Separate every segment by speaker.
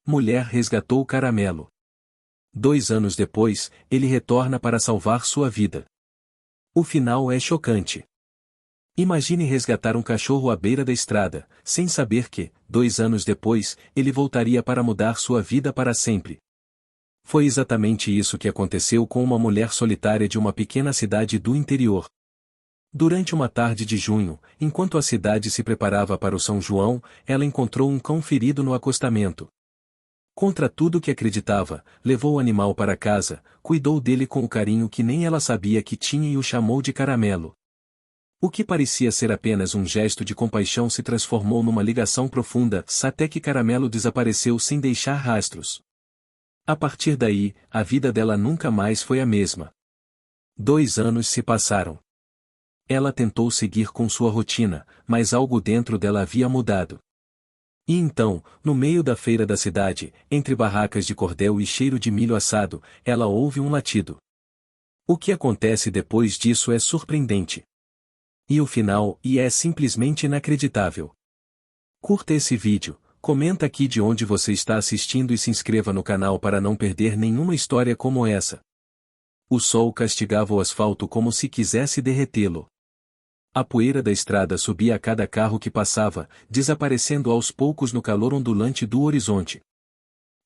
Speaker 1: Mulher resgatou Caramelo. 2 anos depois, ele retorna para salvar sua vida. O final é chocante. Imagine resgatar um cachorro à beira da estrada, sem saber que, 2 anos depois, ele voltaria para mudar sua vida para sempre. Foi exatamente isso que aconteceu com uma mulher solitária de uma pequena cidade do interior. Durante uma tarde de junho, enquanto a cidade se preparava para o São João, ela encontrou um cão ferido no acostamento. Contra tudo que acreditava, levou o animal para casa, cuidou dele com o carinho que nem ela sabia que tinha e o chamou de Caramelo. O que parecia ser apenas um gesto de compaixão se transformou numa ligação profunda, até que Caramelo desapareceu sem deixar rastros. A partir daí, a vida dela nunca mais foi a mesma. 2 anos se passaram. Ela tentou seguir com sua rotina, mas algo dentro dela havia mudado. E então, no meio da feira da cidade, entre barracas de cordel e cheiro de milho assado, ela ouve um latido. O que acontece depois disso é surpreendente. E o final, é simplesmente inacreditável. Curta esse vídeo, comenta aqui de onde você está assistindo e se inscreva no canal para não perder nenhuma história como essa. O sol castigava o asfalto como se quisesse derretê-lo. A poeira da estrada subia a cada carro que passava, desaparecendo aos poucos no calor ondulante do horizonte.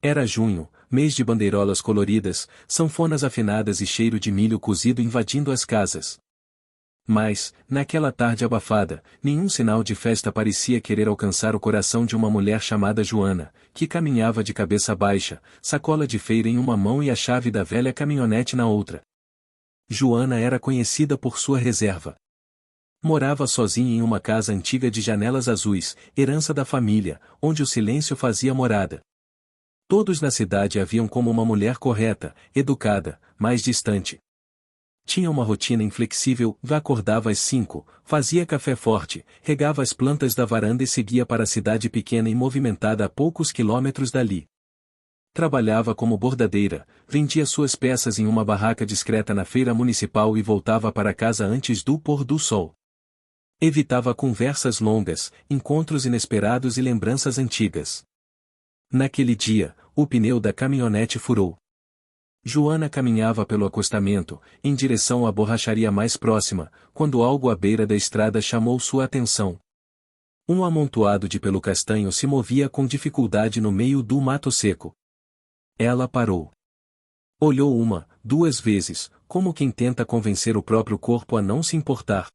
Speaker 1: Era junho, mês de bandeirolas coloridas, sanfonas afinadas e cheiro de milho cozido invadindo as casas. Mas, naquela tarde abafada, nenhum sinal de festa parecia querer alcançar o coração de uma mulher chamada Joana, que caminhava de cabeça baixa, sacola de feira em uma mão e a chave da velha caminhonete na outra. Joana era conhecida por sua reserva. Morava sozinha em uma casa antiga de janelas azuis, herança da família, onde o silêncio fazia morada. Todos na cidade a viam como uma mulher correta, educada, mas distante. Tinha uma rotina inflexível, acordava às 5, fazia café forte, regava as plantas da varanda e seguia para a cidade pequena e movimentada a poucos quilômetros dali. Trabalhava como bordadeira, vendia suas peças em uma barraca discreta na feira municipal e voltava para casa antes do pôr do sol. Evitava conversas longas, encontros inesperados e lembranças antigas. Naquele dia, o pneu da caminhonete furou. Joana caminhava pelo acostamento, em direção à borracharia mais próxima, quando algo à beira da estrada chamou sua atenção. Um amontoado de pelo castanho se movia com dificuldade no meio do mato seco. Ela parou. Olhou 1, 2 vezes, como quem tenta convencer o próprio corpo a não se importar.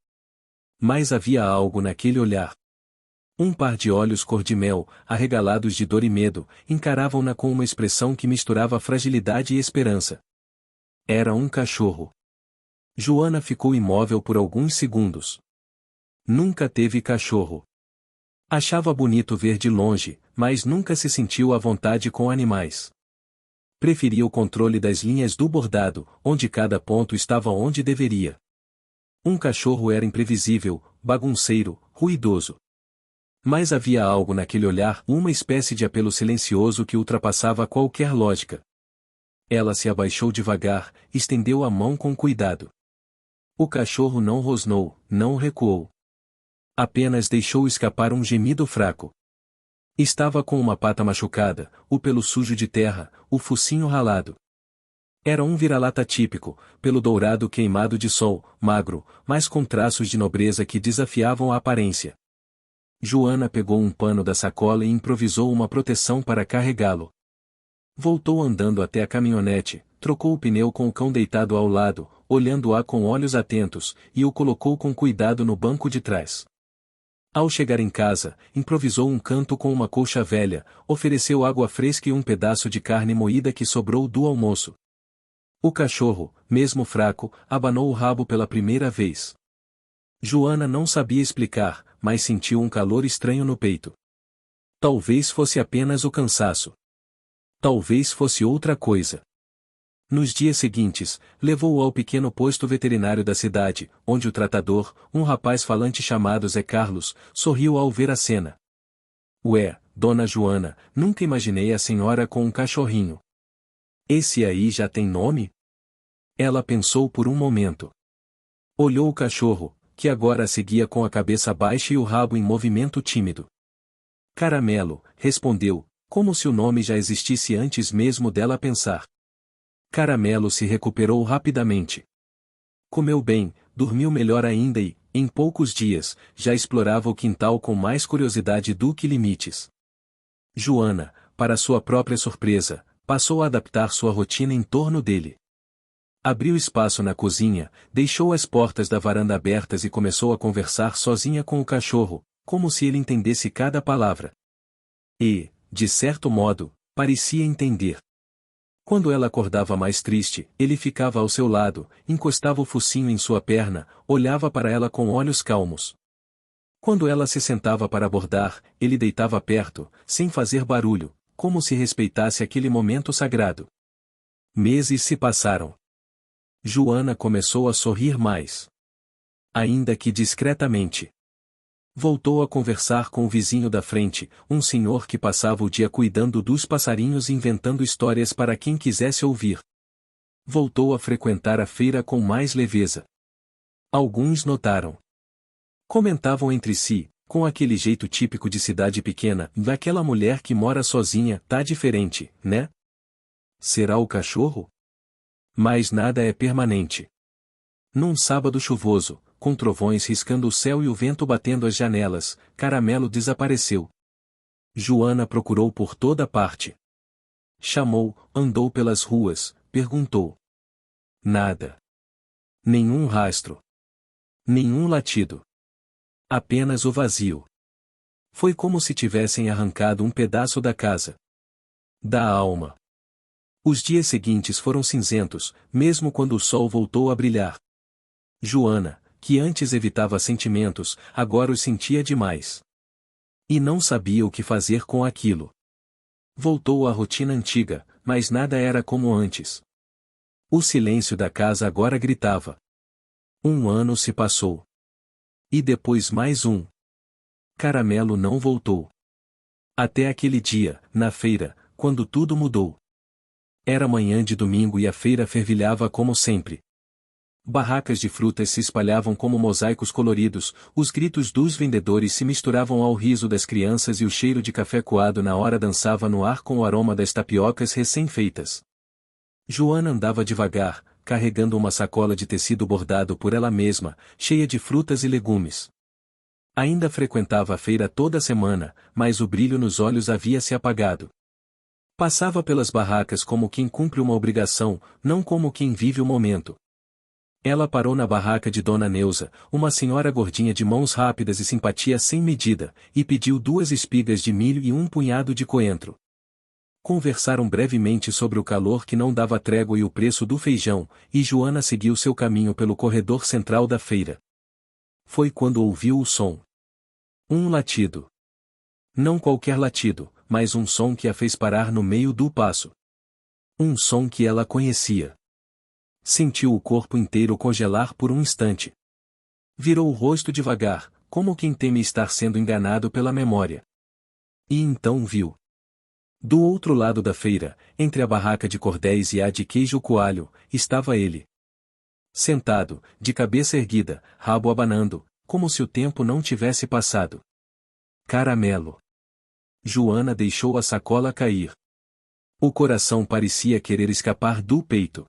Speaker 1: Mas havia algo naquele olhar. Um par de olhos cor-de-mel, arregalados de dor e medo, encaravam-na com uma expressão que misturava fragilidade e esperança. Era um cachorro. Joana ficou imóvel por alguns segundos. Nunca teve cachorro. Achava bonito ver de longe, mas nunca se sentiu à vontade com animais. Preferia o controle das linhas do bordado, onde cada ponto estava onde deveria. Um cachorro era imprevisível, bagunceiro, ruidoso. Mas havia algo naquele olhar, uma espécie de apelo silencioso que ultrapassava qualquer lógica. Ela se abaixou devagar, estendeu a mão com cuidado. O cachorro não rosnou, não recuou. Apenas deixou escapar um gemido fraco. Estava com uma pata machucada, o pelo sujo de terra, o focinho ralado. Era um vira-lata típico, pelo dourado queimado de sol, magro, mas com traços de nobreza que desafiavam a aparência. Joana pegou um pano da sacola e improvisou uma proteção para carregá-lo. Voltou andando até a caminhonete, trocou o pneu com o cão deitado ao lado, olhando-a com olhos atentos, e o colocou com cuidado no banco de trás. Ao chegar em casa, improvisou um canto com uma colcha velha, ofereceu água fresca e um pedaço de carne moída que sobrou do almoço. O cachorro, mesmo fraco, abanou o rabo pela primeira vez. Joana não sabia explicar, mas sentiu um calor estranho no peito. Talvez fosse apenas o cansaço. Talvez fosse outra coisa. Nos dias seguintes, levou-o ao pequeno posto veterinário da cidade, onde o tratador, um rapaz falante chamado Zé Carlos, sorriu ao ver a cena. Ué, dona Joana, nunca imaginei a senhora com um cachorrinho. Esse aí já tem nome? Ela pensou por um momento. Olhou o cachorro, que agora a seguia com a cabeça baixa e o rabo em movimento tímido. Caramelo, respondeu, Como se o nome já existisse antes mesmo dela pensar. Caramelo se recuperou rapidamente. Comeu bem, dormiu melhor ainda e, em poucos dias, já explorava o quintal com mais curiosidade do que limites. Joana, para sua própria surpresa, passou a adaptar sua rotina em torno dele. Abriu espaço na cozinha, deixou as portas da varanda abertas e começou a conversar sozinha com o cachorro, como se ele entendesse cada palavra. E, de certo modo, parecia entender. Quando ela acordava mais triste, ele ficava ao seu lado, encostava o focinho em sua perna, olhava para ela com olhos calmos. Quando ela se sentava para bordar, ele deitava perto, sem fazer barulho, como se respeitasse aquele momento sagrado. Meses se passaram. Joana começou a sorrir mais. Ainda que discretamente. Voltou a conversar com o vizinho da frente, um senhor que passava o dia cuidando dos passarinhos e inventando histórias para quem quisesse ouvir. Voltou a frequentar a feira com mais leveza. Alguns notaram. Comentavam entre si, com aquele jeito típico de cidade pequena, daquela mulher que mora sozinha, tá diferente, né? Será o cachorro? Mas nada é permanente. Num sábado chuvoso, com trovões riscando o céu e o vento batendo as janelas, Caramelo desapareceu. Joana procurou por toda parte. Chamou, andou pelas ruas, perguntou. Nada. Nenhum rastro. Nenhum latido. Apenas o vazio. Foi como se tivessem arrancado um pedaço da casa. Da alma. Os dias seguintes foram cinzentos, mesmo quando o sol voltou a brilhar. Joana, que antes evitava sentimentos, agora os sentia demais. E não sabia o que fazer com aquilo. Voltou à rotina antiga, mas nada era como antes. O silêncio da casa agora gritava. 1 ano se passou. E depois mais um. Caramelo não voltou. Até aquele dia, na feira, quando tudo mudou. Era manhã de domingo e a feira fervilhava como sempre. Barracas de frutas se espalhavam como mosaicos coloridos, os gritos dos vendedores se misturavam ao riso das crianças e o cheiro de café coado na hora dançava no ar com o aroma das tapiocas recém-feitas. Joana andava devagar, carregando uma sacola de tecido bordado por ela mesma, cheia de frutas e legumes. Ainda frequentava a feira toda semana, mas o brilho nos olhos havia se apagado. Passava pelas barracas como quem cumpre uma obrigação, não como quem vive o momento. Ela parou na barraca de Dona Neuza, uma senhora gordinha de mãos rápidas e simpatia sem medida, e pediu 2 espigas de milho e um punhado de coentro. Conversaram brevemente sobre o calor que não dava trégua e o preço do feijão, e Joana seguiu seu caminho pelo corredor central da feira. Foi quando ouviu o som. Um latido. Não qualquer latido, mas um som que a fez parar no meio do passo. Um som que ela conhecia. Sentiu o corpo inteiro congelar por um instante. Virou o rosto devagar, como quem teme estar sendo enganado pela memória. E então viu. Do outro lado da feira, entre a barraca de cordéis e a de queijo coalho, estava ele. Sentado, de cabeça erguida, rabo abanando, como se o tempo não tivesse passado. Caramelo. Joana deixou a sacola cair. O coração parecia querer escapar do peito.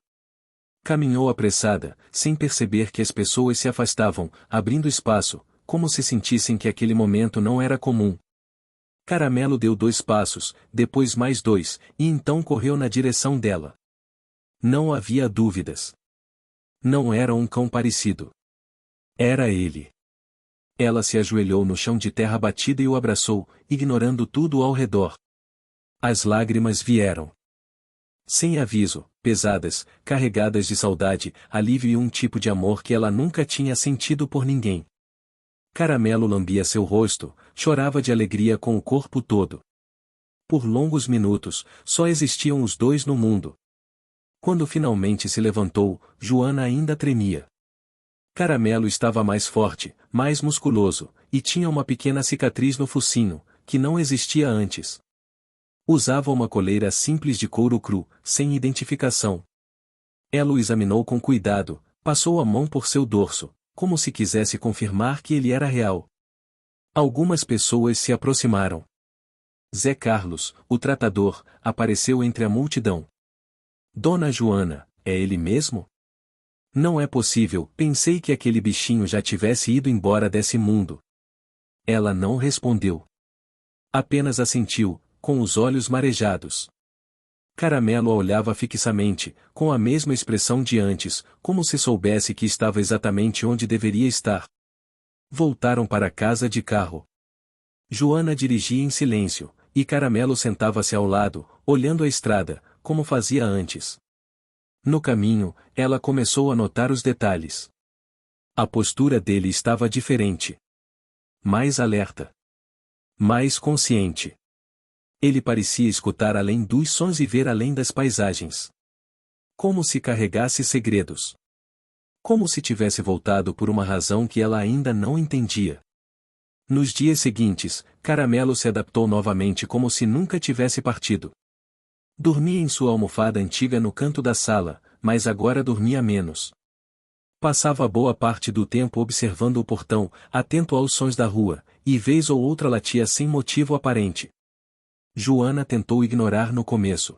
Speaker 1: Caminhou apressada, sem perceber que as pessoas se afastavam, abrindo espaço, como se sentissem que aquele momento não era comum. Caramelo deu 2 passos, depois mais 2, e então correu na direção dela. Não havia dúvidas. Não era um cão parecido. Era ele. Ela se ajoelhou no chão de terra batida e o abraçou, ignorando tudo ao redor. As lágrimas vieram. Sem aviso, pesadas, carregadas de saudade, alívio e um tipo de amor que ela nunca tinha sentido por ninguém. Caramelo lambia seu rosto, chorava de alegria com o corpo todo. Por longos minutos, só existiam os dois no mundo. Quando finalmente se levantou, Joana ainda tremia. Caramelo estava mais forte, mais musculoso, e tinha uma pequena cicatriz no focinho, que não existia antes. Usava uma coleira simples de couro cru, sem identificação. Ela o examinou com cuidado, passou a mão por seu dorso, como se quisesse confirmar que ele era real. Algumas pessoas se aproximaram. Zé Carlos, o tratador, apareceu entre a multidão. Dona Joana, é ele mesmo? Não é possível, pensei que aquele bichinho já tivesse ido embora desse mundo. Ela não respondeu. Apenas assentiu, com os olhos marejados. Caramelo a olhava fixamente, com a mesma expressão de antes, como se soubesse que estava exatamente onde deveria estar. Voltaram para casa de carro. Joana dirigia em silêncio, e Caramelo sentava-se ao lado, olhando a estrada, como fazia antes. No caminho, ela começou a notar os detalhes. A postura dele estava diferente. Mais alerta. Mais consciente. Ele parecia escutar além dos sons e ver além das paisagens. Como se carregasse segredos. Como se tivesse voltado por uma razão que ela ainda não entendia. Nos dias seguintes, Caramelo se adaptou novamente como se nunca tivesse partido. Dormia em sua almofada antiga no canto da sala, mas agora dormia menos. Passava boa parte do tempo observando o portão, atento aos sons da rua, e vez ou outra latia sem motivo aparente. Joana tentou ignorar no começo.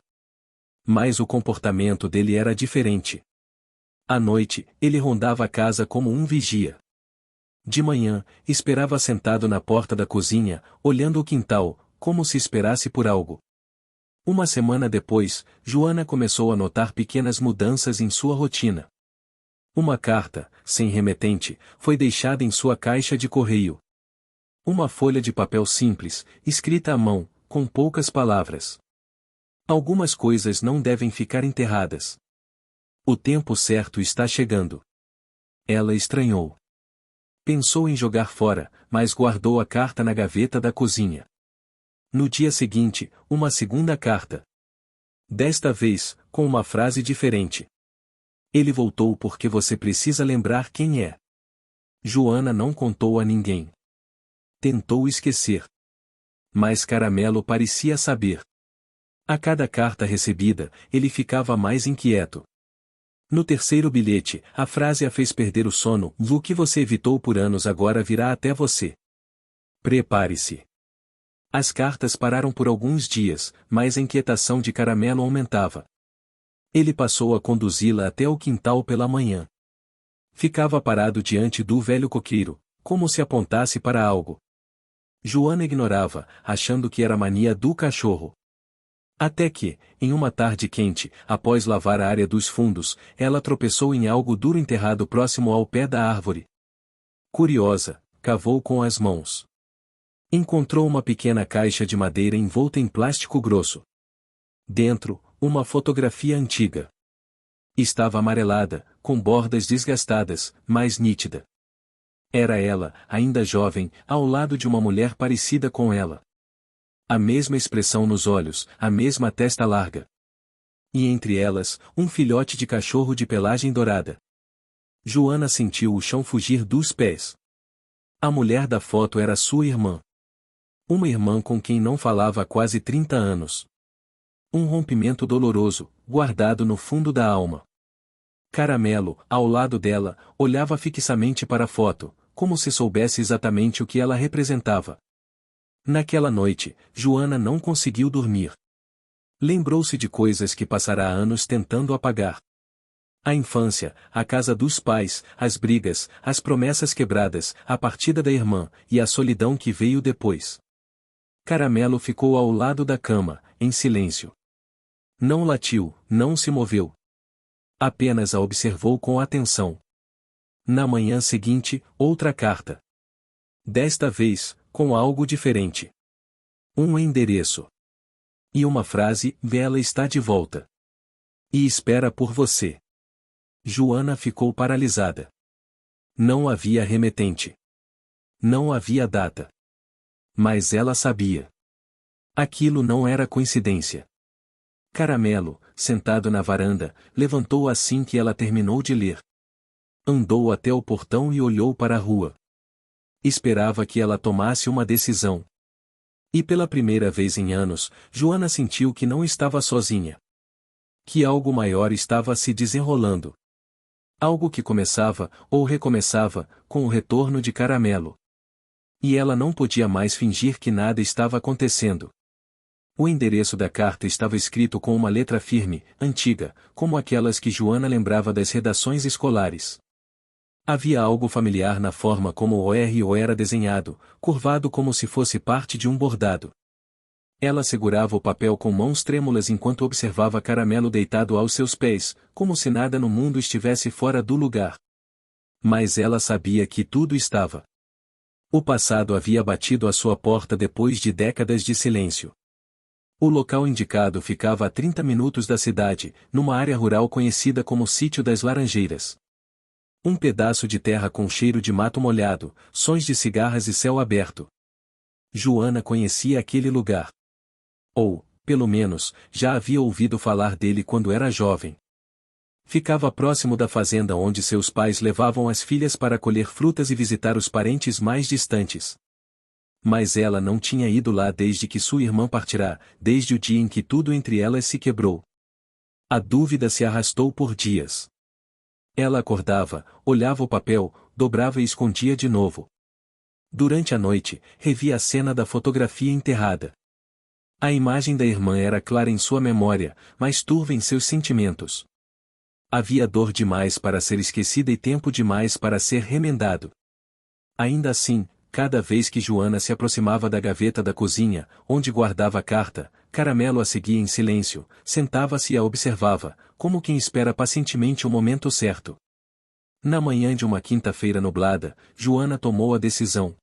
Speaker 1: Mas o comportamento dele era diferente. À noite, ele rondava a casa como um vigia. De manhã, esperava sentado na porta da cozinha, olhando o quintal, como se esperasse por algo. Uma semana depois, Joana começou a notar pequenas mudanças em sua rotina. Uma carta, sem remetente, foi deixada em sua caixa de correio. Uma folha de papel simples, escrita à mão, com poucas palavras. Algumas coisas não devem ficar enterradas. O tempo certo está chegando. Ela estranhou. Pensou em jogar fora, mas guardou a carta na gaveta da cozinha. No dia seguinte, uma segunda carta. Desta vez, com uma frase diferente. Ele voltou porque você precisa lembrar quem é. Joana não contou a ninguém. Tentou esquecer. Mas Caramelo parecia saber. A cada carta recebida, ele ficava mais inquieto. No terceiro bilhete, a frase a fez perder o sono: o que você evitou por anos agora virá até você. Prepare-se. As cartas pararam por alguns dias, mas a inquietação de Caramelo aumentava. Ele passou a conduzi-la até o quintal pela manhã. Ficava parado diante do velho coqueiro, como se apontasse para algo. Joana ignorava, achando que era mania do cachorro. Até que, em uma tarde quente, após lavar a área dos fundos, ela tropeçou em algo duro enterrado próximo ao pé da árvore. Curiosa, cavou com as mãos. Encontrou uma pequena caixa de madeira envolta em plástico grosso. Dentro, uma fotografia antiga. Estava amarelada, com bordas desgastadas, mas nítida. Era ela, ainda jovem, ao lado de uma mulher parecida com ela. A mesma expressão nos olhos, a mesma testa larga. E entre elas, um filhote de cachorro de pelagem dourada. Joana sentiu o chão fugir dos pés. A mulher da foto era sua irmã. Uma irmã com quem não falava há quase 30 anos. Um rompimento doloroso, guardado no fundo da alma. Caramelo, ao lado dela, olhava fixamente para a foto, como se soubesse exatamente o que ela representava. Naquela noite, Joana não conseguiu dormir. Lembrou-se de coisas que passara há anos tentando apagar. A infância, a casa dos pais, as brigas, as promessas quebradas, a partida da irmã, e a solidão que veio depois. Caramelo ficou ao lado da cama, em silêncio. Não latiu, não se moveu. Apenas a observou com atenção. Na manhã seguinte, outra carta. Desta vez, com algo diferente. Um endereço. E uma frase: ela está de volta. E espera por você. Joana ficou paralisada. Não havia remetente. Não havia data. Mas ela sabia. Aquilo não era coincidência. Caramelo, sentado na varanda, levantou assim que ela terminou de ler. Andou até o portão e olhou para a rua. Esperava que ela tomasse uma decisão. E pela primeira vez em anos, Joana sentiu que não estava sozinha. Que algo maior estava se desenrolando. Algo que começava, ou recomeçava, com o retorno de Caramelo. E ela não podia mais fingir que nada estava acontecendo. O endereço da carta estava escrito com uma letra firme, antiga, como aquelas que Joana lembrava das redações escolares. Havia algo familiar na forma como o R era desenhado, curvado como se fosse parte de um bordado. Ela segurava o papel com mãos trêmulas enquanto observava Caramelo deitado aos seus pés, como se nada no mundo estivesse fora do lugar. Mas ela sabia que tudo estava. O passado havia batido à sua porta depois de décadas de silêncio. O local indicado ficava a 30 minutos da cidade, numa área rural conhecida como Sítio das Laranjeiras. Um pedaço de terra com cheiro de mato molhado, sons de cigarras e céu aberto. Joana conhecia aquele lugar. Ou, pelo menos, já havia ouvido falar dele quando era jovem. Ficava próximo da fazenda onde seus pais levavam as filhas para colher frutas e visitar os parentes mais distantes. Mas ela não tinha ido lá desde que sua irmã partirá, desde o dia em que tudo entre elas se quebrou. A dúvida se arrastou por dias. Ela acordava, olhava o papel, dobrava e escondia de novo. Durante a noite, revia a cena da fotografia enterrada. A imagem da irmã era clara em sua memória, mas turva em seus sentimentos. Havia dor demais para ser esquecida e tempo demais para ser remendado. Ainda assim, cada vez que Joana se aproximava da gaveta da cozinha, onde guardava a carta, Caramelo a seguia em silêncio, sentava-se e a observava, como quem espera pacientemente o momento certo. Na manhã de uma quinta-feira nublada, Joana tomou a decisão.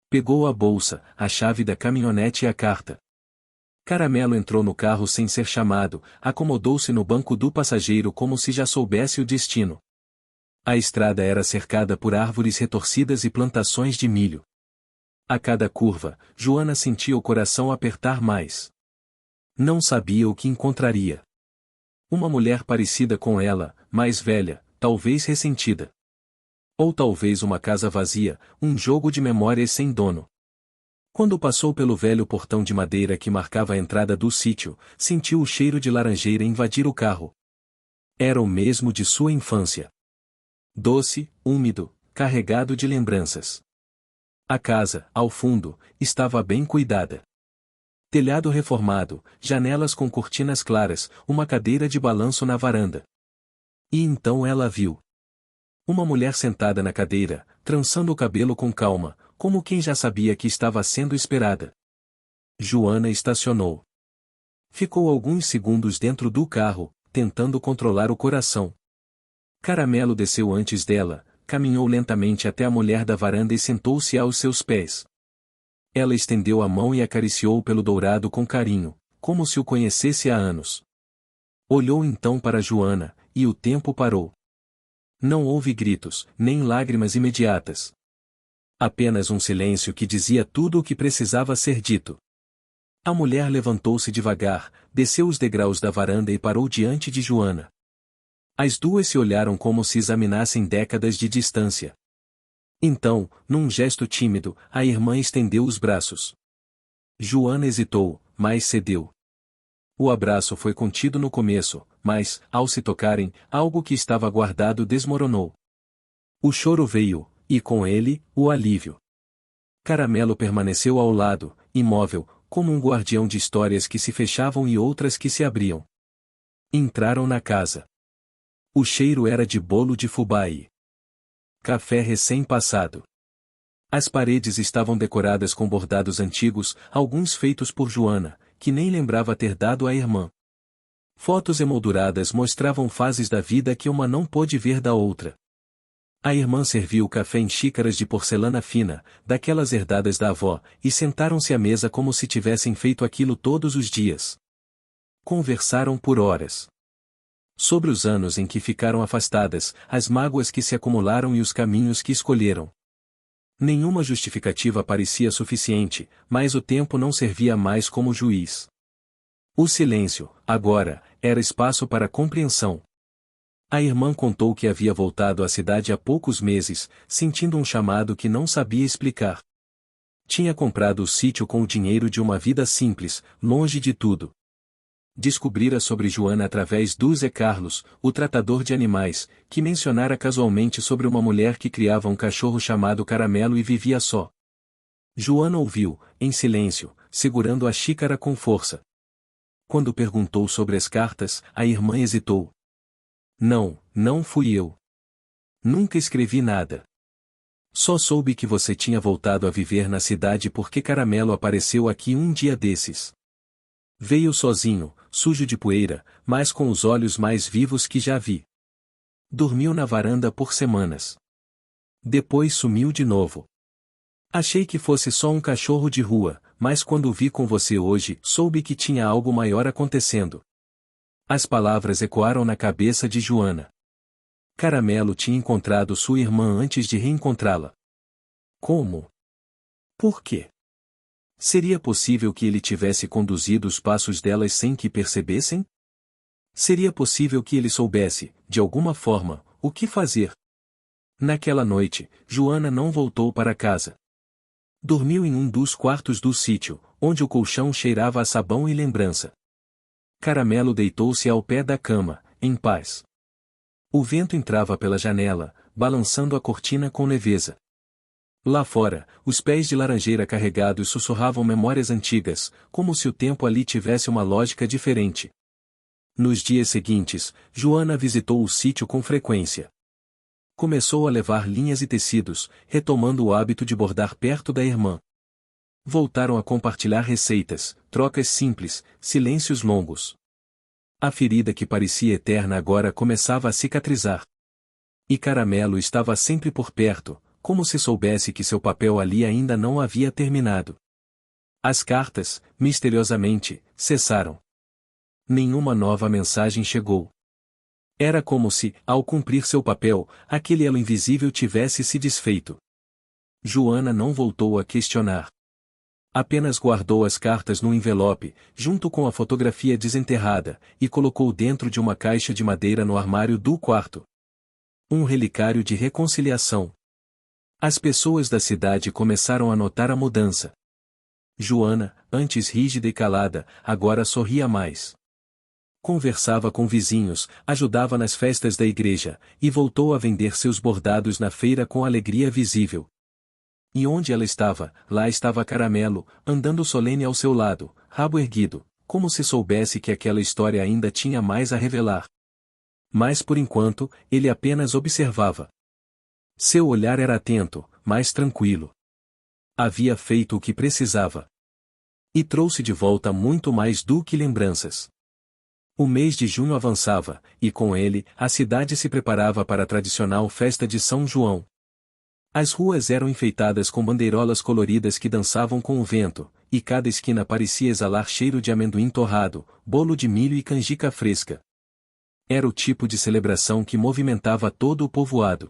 Speaker 1: Pegou a bolsa, a chave da caminhonete e a carta. Caramelo entrou no carro sem ser chamado, acomodou-se no banco do passageiro como se já soubesse o destino. A estrada era cercada por árvores retorcidas e plantações de milho. A cada curva, Joana sentia o coração apertar mais. Não sabia o que encontraria. Uma mulher parecida com ela, mais velha, talvez ressentida. Ou talvez uma casa vazia, um jogo de memórias sem dono. Quando passou pelo velho portão de madeira que marcava a entrada do sítio, sentiu o cheiro de laranjeira invadir o carro. Era o mesmo de sua infância. Doce, úmido, carregado de lembranças. A casa, ao fundo, estava bem cuidada. Telhado reformado, janelas com cortinas claras, uma cadeira de balanço na varanda. E então ela viu uma mulher sentada na cadeira, trançando o cabelo com calma, como quem já sabia que estava sendo esperada. Joana estacionou. Ficou alguns segundos dentro do carro, tentando controlar o coração. Caramelo desceu antes dela, caminhou lentamente até a mulher da varanda e sentou-se aos seus pés. Ela estendeu a mão e acariciou pelo dourado com carinho, como se o conhecesse há anos. Olhou então para Joana, e o tempo parou. Não houve gritos, nem lágrimas imediatas. Apenas um silêncio que dizia tudo o que precisava ser dito. A mulher levantou-se devagar, desceu os degraus da varanda e parou diante de Joana. As duas se olharam como se examinassem décadas de distância. Então, num gesto tímido, a irmã estendeu os braços. Joana hesitou, mas cedeu. O abraço foi contido no começo, mas, ao se tocarem, algo que estava guardado desmoronou. O choro veio, e com ele, o alívio. Caramelo permaneceu ao lado, imóvel, como um guardião de histórias que se fechavam e outras que se abriam. Entraram na casa. O cheiro era de bolo de fubá e café recém-passado. As paredes estavam decoradas com bordados antigos, alguns feitos por Joana, que nem lembrava ter dado à irmã. Fotos emolduradas mostravam fases da vida que uma não pôde ver da outra. A irmã serviu o café em xícaras de porcelana fina, daquelas herdadas da avó, e sentaram-se à mesa como se tivessem feito aquilo todos os dias. Conversaram por horas. Sobre os anos em que ficaram afastadas, as mágoas que se acumularam e os caminhos que escolheram. Nenhuma justificativa parecia suficiente, mas o tempo não servia mais como juiz. O silêncio, agora, era espaço para compreensão. A irmã contou que havia voltado à cidade há poucos meses, sentindo um chamado que não sabia explicar. Tinha comprado o sítio com o dinheiro de uma vida simples, longe de tudo. Descobrira sobre Joana através do Zé Carlos, o tratador de animais, que mencionara casualmente sobre uma mulher que criava um cachorro chamado Caramelo e vivia só. Joana ouviu, em silêncio, segurando a xícara com força. Quando perguntou sobre as cartas, a irmã hesitou. Não, não fui eu. Nunca escrevi nada. Só soube que você tinha voltado a viver na cidade porque Caramelo apareceu aqui um dia desses. Veio sozinho, sujo de poeira, mas com os olhos mais vivos que já vi. Dormiu na varanda por semanas. Depois sumiu de novo. Achei que fosse só um cachorro de rua, mas quando o vi com você hoje, soube que tinha algo maior acontecendo. As palavras ecoaram na cabeça de Joana. Caramelo tinha encontrado sua irmã antes de reencontrá-la. Como? Por quê? Seria possível que ele tivesse conduzido os passos delas sem que percebessem? Seria possível que ele soubesse, de alguma forma, o que fazer? Naquela noite, Joana não voltou para casa. Dormiu em um dos quartos do sítio, onde o colchão cheirava a sabão e lembrança. Caramelo deitou-se ao pé da cama, em paz. O vento entrava pela janela, balançando a cortina com leveza. Lá fora, os pés de laranjeira carregados sussurravam memórias antigas, como se o tempo ali tivesse uma lógica diferente. Nos dias seguintes, Joana visitou o sítio com frequência. Começou a levar linhas e tecidos, retomando o hábito de bordar perto da irmã. Voltaram a compartilhar receitas, trocas simples, silêncios longos. A ferida que parecia eterna agora começava a cicatrizar. E Caramelo estava sempre por perto, como se soubesse que seu papel ali ainda não havia terminado. As cartas, misteriosamente, cessaram. Nenhuma nova mensagem chegou. Era como se, ao cumprir seu papel, aquele elo invisível tivesse se desfeito. Joana não voltou a questionar. Apenas guardou as cartas no envelope, junto com a fotografia desenterrada, e colocou dentro de uma caixa de madeira no armário do quarto. Um relicário de reconciliação. As pessoas da cidade começaram a notar a mudança. Joana, antes rígida e calada, agora sorria mais. Conversava com vizinhos, ajudava nas festas da igreja, e voltou a vender seus bordados na feira com alegria visível. E onde ela estava, lá estava Caramelo, andando solene ao seu lado, rabo erguido, como se soubesse que aquela história ainda tinha mais a revelar. Mas por enquanto, ele apenas observava. Seu olhar era atento, mas tranquilo. Havia feito o que precisava. E trouxe de volta muito mais do que lembranças. O mês de junho avançava, e com ele, a cidade se preparava para a tradicional festa de São João. As ruas eram enfeitadas com bandeirolas coloridas que dançavam com o vento, e cada esquina parecia exalar cheiro de amendoim torrado, bolo de milho e canjica fresca. Era o tipo de celebração que movimentava todo o povoado.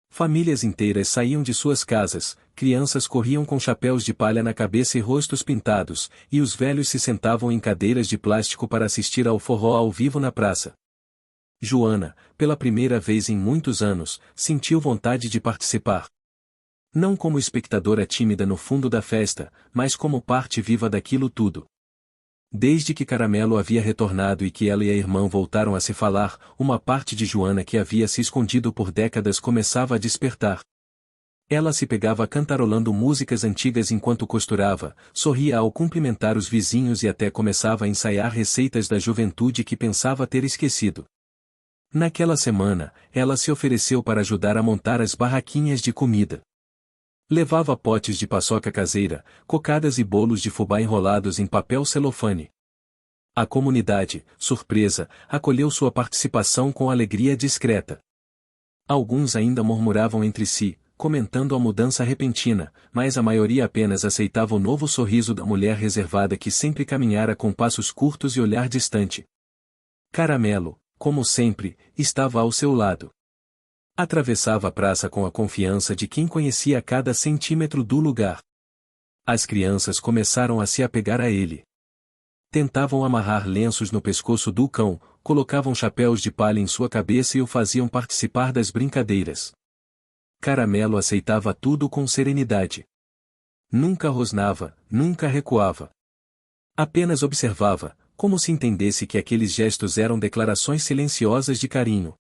Speaker 1: Famílias inteiras saíam de suas casas, crianças corriam com chapéus de palha na cabeça e rostos pintados, e os velhos se sentavam em cadeiras de plástico para assistir ao forró ao vivo na praça. Joana, pela primeira vez em muitos anos, sentiu vontade de participar. Não como espectadora tímida no fundo da festa, mas como parte viva daquilo tudo. Desde que Caramelo havia retornado e que ela e a irmã voltaram a se falar, uma parte de Joana que havia se escondido por décadas começava a despertar. Ela se pegava cantarolando músicas antigas enquanto costurava, sorria ao cumprimentar os vizinhos e até começava a ensaiar receitas da juventude que pensava ter esquecido. Naquela semana, ela se ofereceu para ajudar a montar as barraquinhas de comida. Levava potes de paçoca caseira, cocadas e bolos de fubá enrolados em papel celofane. A comunidade, surpresa, acolheu sua participação com alegria discreta. Alguns ainda murmuravam entre si, comentando a mudança repentina, mas a maioria apenas aceitava o novo sorriso da mulher reservada que sempre caminhara com passos curtos e olhar distante. Caramelo, como sempre, estava ao seu lado. Atravessava a praça com a confiança de quem conhecia cada centímetro do lugar. As crianças começaram a se apegar a ele. Tentavam amarrar lenços no pescoço do cão, colocavam chapéus de palha em sua cabeça e o faziam participar das brincadeiras. Caramelo aceitava tudo com serenidade. Nunca rosnava, nunca recuava. Apenas observava, como se entendesse que aqueles gestos eram declarações silenciosas de carinho.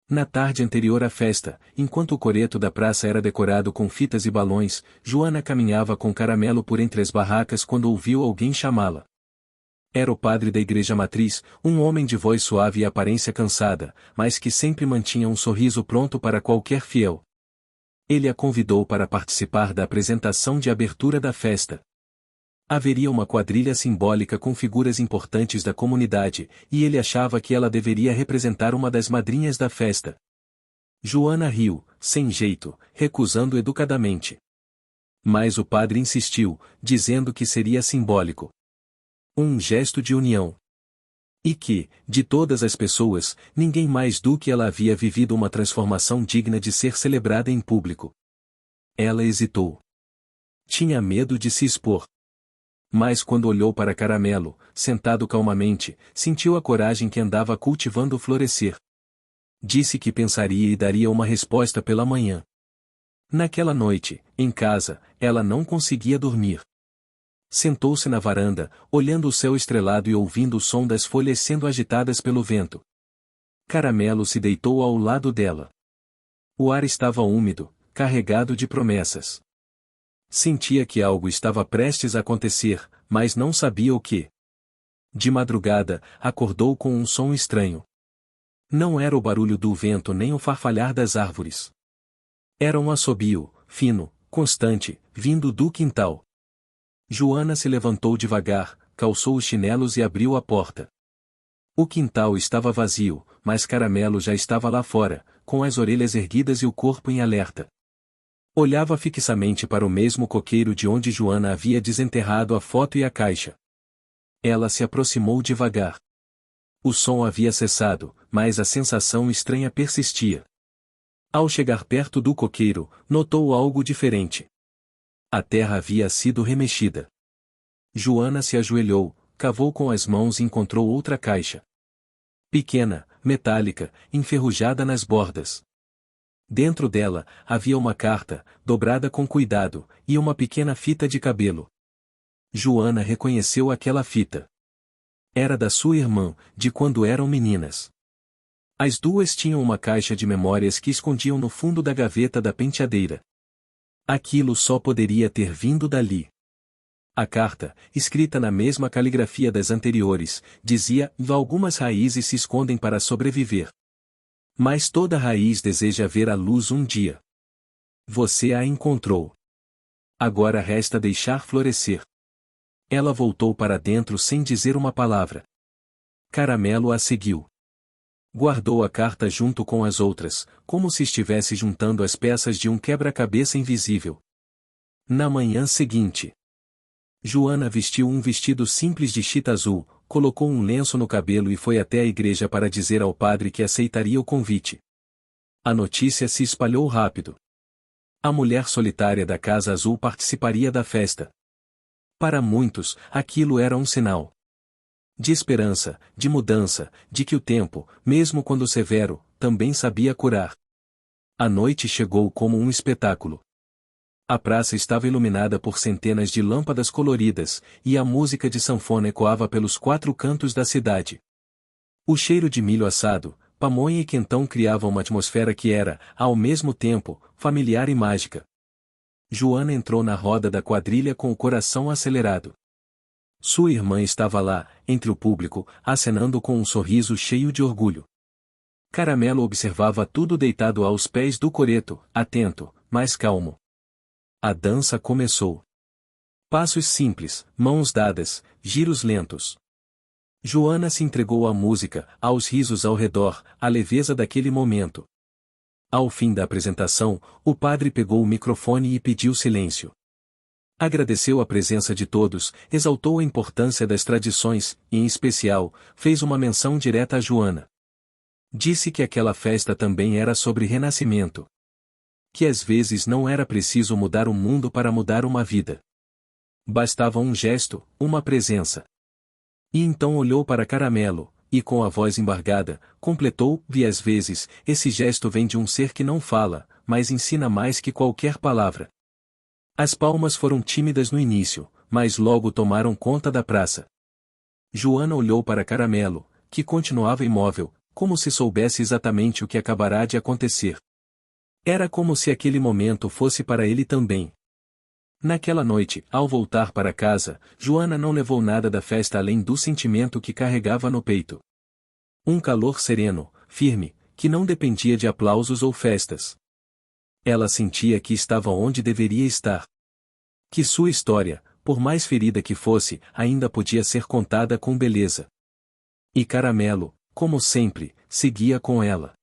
Speaker 1: Na tarde anterior à festa, enquanto o coreto da praça era decorado com fitas e balões, Joana caminhava com Caramelo por entre as barracas quando ouviu alguém chamá-la. Era o padre da igreja matriz, um homem de voz suave e aparência cansada, mas que sempre mantinha um sorriso pronto para qualquer fiel. Ele a convidou para participar da apresentação de abertura da festa. Haveria uma quadrilha simbólica com figuras importantes da comunidade, e ele achava que ela deveria representar uma das madrinhas da festa. Joana riu, sem jeito, recusando educadamente. Mas o padre insistiu, dizendo que seria simbólico. Um gesto de união. E que, de todas as pessoas, ninguém mais do que ela havia vivido uma transformação digna de ser celebrada em público. Ela hesitou. Tinha medo de se expor. Mas quando olhou para Caramelo, sentado calmamente, sentiu a coragem que andava cultivando florescer. Disse que pensaria e daria uma resposta pela manhã. Naquela noite, em casa, ela não conseguia dormir. Sentou-se na varanda, olhando o céu estrelado e ouvindo o som das folhas sendo agitadas pelo vento. Caramelo se deitou ao lado dela. O ar estava úmido, carregado de promessas. Sentia que algo estava prestes a acontecer, mas não sabia o que. De madrugada, acordou com um som estranho. Não era o barulho do vento nem o farfalhar das árvores. Era um assobio, fino, constante, vindo do quintal. Joana se levantou devagar, calçou os chinelos e abriu a porta. O quintal estava vazio, mas Caramelo já estava lá fora, com as orelhas erguidas e o corpo em alerta. Olhava fixamente para o mesmo coqueiro de onde Joana havia desenterrado a foto e a caixa. Ela se aproximou devagar. O som havia cessado, mas a sensação estranha persistia. Ao chegar perto do coqueiro, notou algo diferente. A terra havia sido remexida. Joana se ajoelhou, cavou com as mãos e encontrou outra caixa. Pequena, metálica, enferrujada nas bordas. Dentro dela, havia uma carta, dobrada com cuidado, e uma pequena fita de cabelo. Joana reconheceu aquela fita. Era da sua irmã, de quando eram meninas. As duas tinham uma caixa de memórias que escondiam no fundo da gaveta da penteadeira. Aquilo só poderia ter vindo dali. A carta, escrita na mesma caligrafia das anteriores, dizia: algumas raízes se escondem para sobreviver. Mas toda raiz deseja ver a luz um dia. Você a encontrou. Agora resta deixar florescer. Ela voltou para dentro sem dizer uma palavra. Caramelo a seguiu. Guardou a carta junto com as outras, como se estivesse juntando as peças de um quebra-cabeça invisível. Na manhã seguinte, Joana vestiu um vestido simples de chita azul, colocou um lenço no cabelo e foi até a igreja para dizer ao padre que aceitaria o convite. A notícia se espalhou rápido. A mulher solitária da Casa Azul participaria da festa. Para muitos, aquilo era um sinal de esperança, de mudança, de que o tempo, mesmo quando severo, também sabia curar. A noite chegou como um espetáculo. A praça estava iluminada por centenas de lâmpadas coloridas, e a música de sanfona ecoava pelos 4 cantos da cidade. O cheiro de milho assado, pamonha e quentão criava uma atmosfera que era, ao mesmo tempo, familiar e mágica. Joana entrou na roda da quadrilha com o coração acelerado. Sua irmã estava lá, entre o público, acenando com um sorriso cheio de orgulho. Caramelo observava tudo deitado aos pés do coreto, atento, mas calmo. A dança começou. Passos simples, mãos dadas, giros lentos. Joana se entregou à música, aos risos ao redor, à leveza daquele momento. Ao fim da apresentação, o padre pegou o microfone e pediu silêncio. Agradeceu a presença de todos, exaltou a importância das tradições, e em especial, fez uma menção direta a Joana. Disse que aquela festa também era sobre renascimento. Que às vezes não era preciso mudar o mundo para mudar uma vida. Bastava um gesto, uma presença. E então olhou para Caramelo, e com a voz embargada, completou: e às vezes, esse gesto vem de um ser que não fala, mas ensina mais que qualquer palavra. As palmas foram tímidas no início, mas logo tomaram conta da praça. Joana olhou para Caramelo, que continuava imóvel, como se soubesse exatamente o que acabará de acontecer. Era como se aquele momento fosse para ele também. Naquela noite, ao voltar para casa, Joana não levou nada da festa além do sentimento que carregava no peito. Um calor sereno, firme, que não dependia de aplausos ou festas. Ela sentia que estava onde deveria estar. Que sua história, por mais ferida que fosse, ainda podia ser contada com beleza. E Caramelo, como sempre, seguia com ela.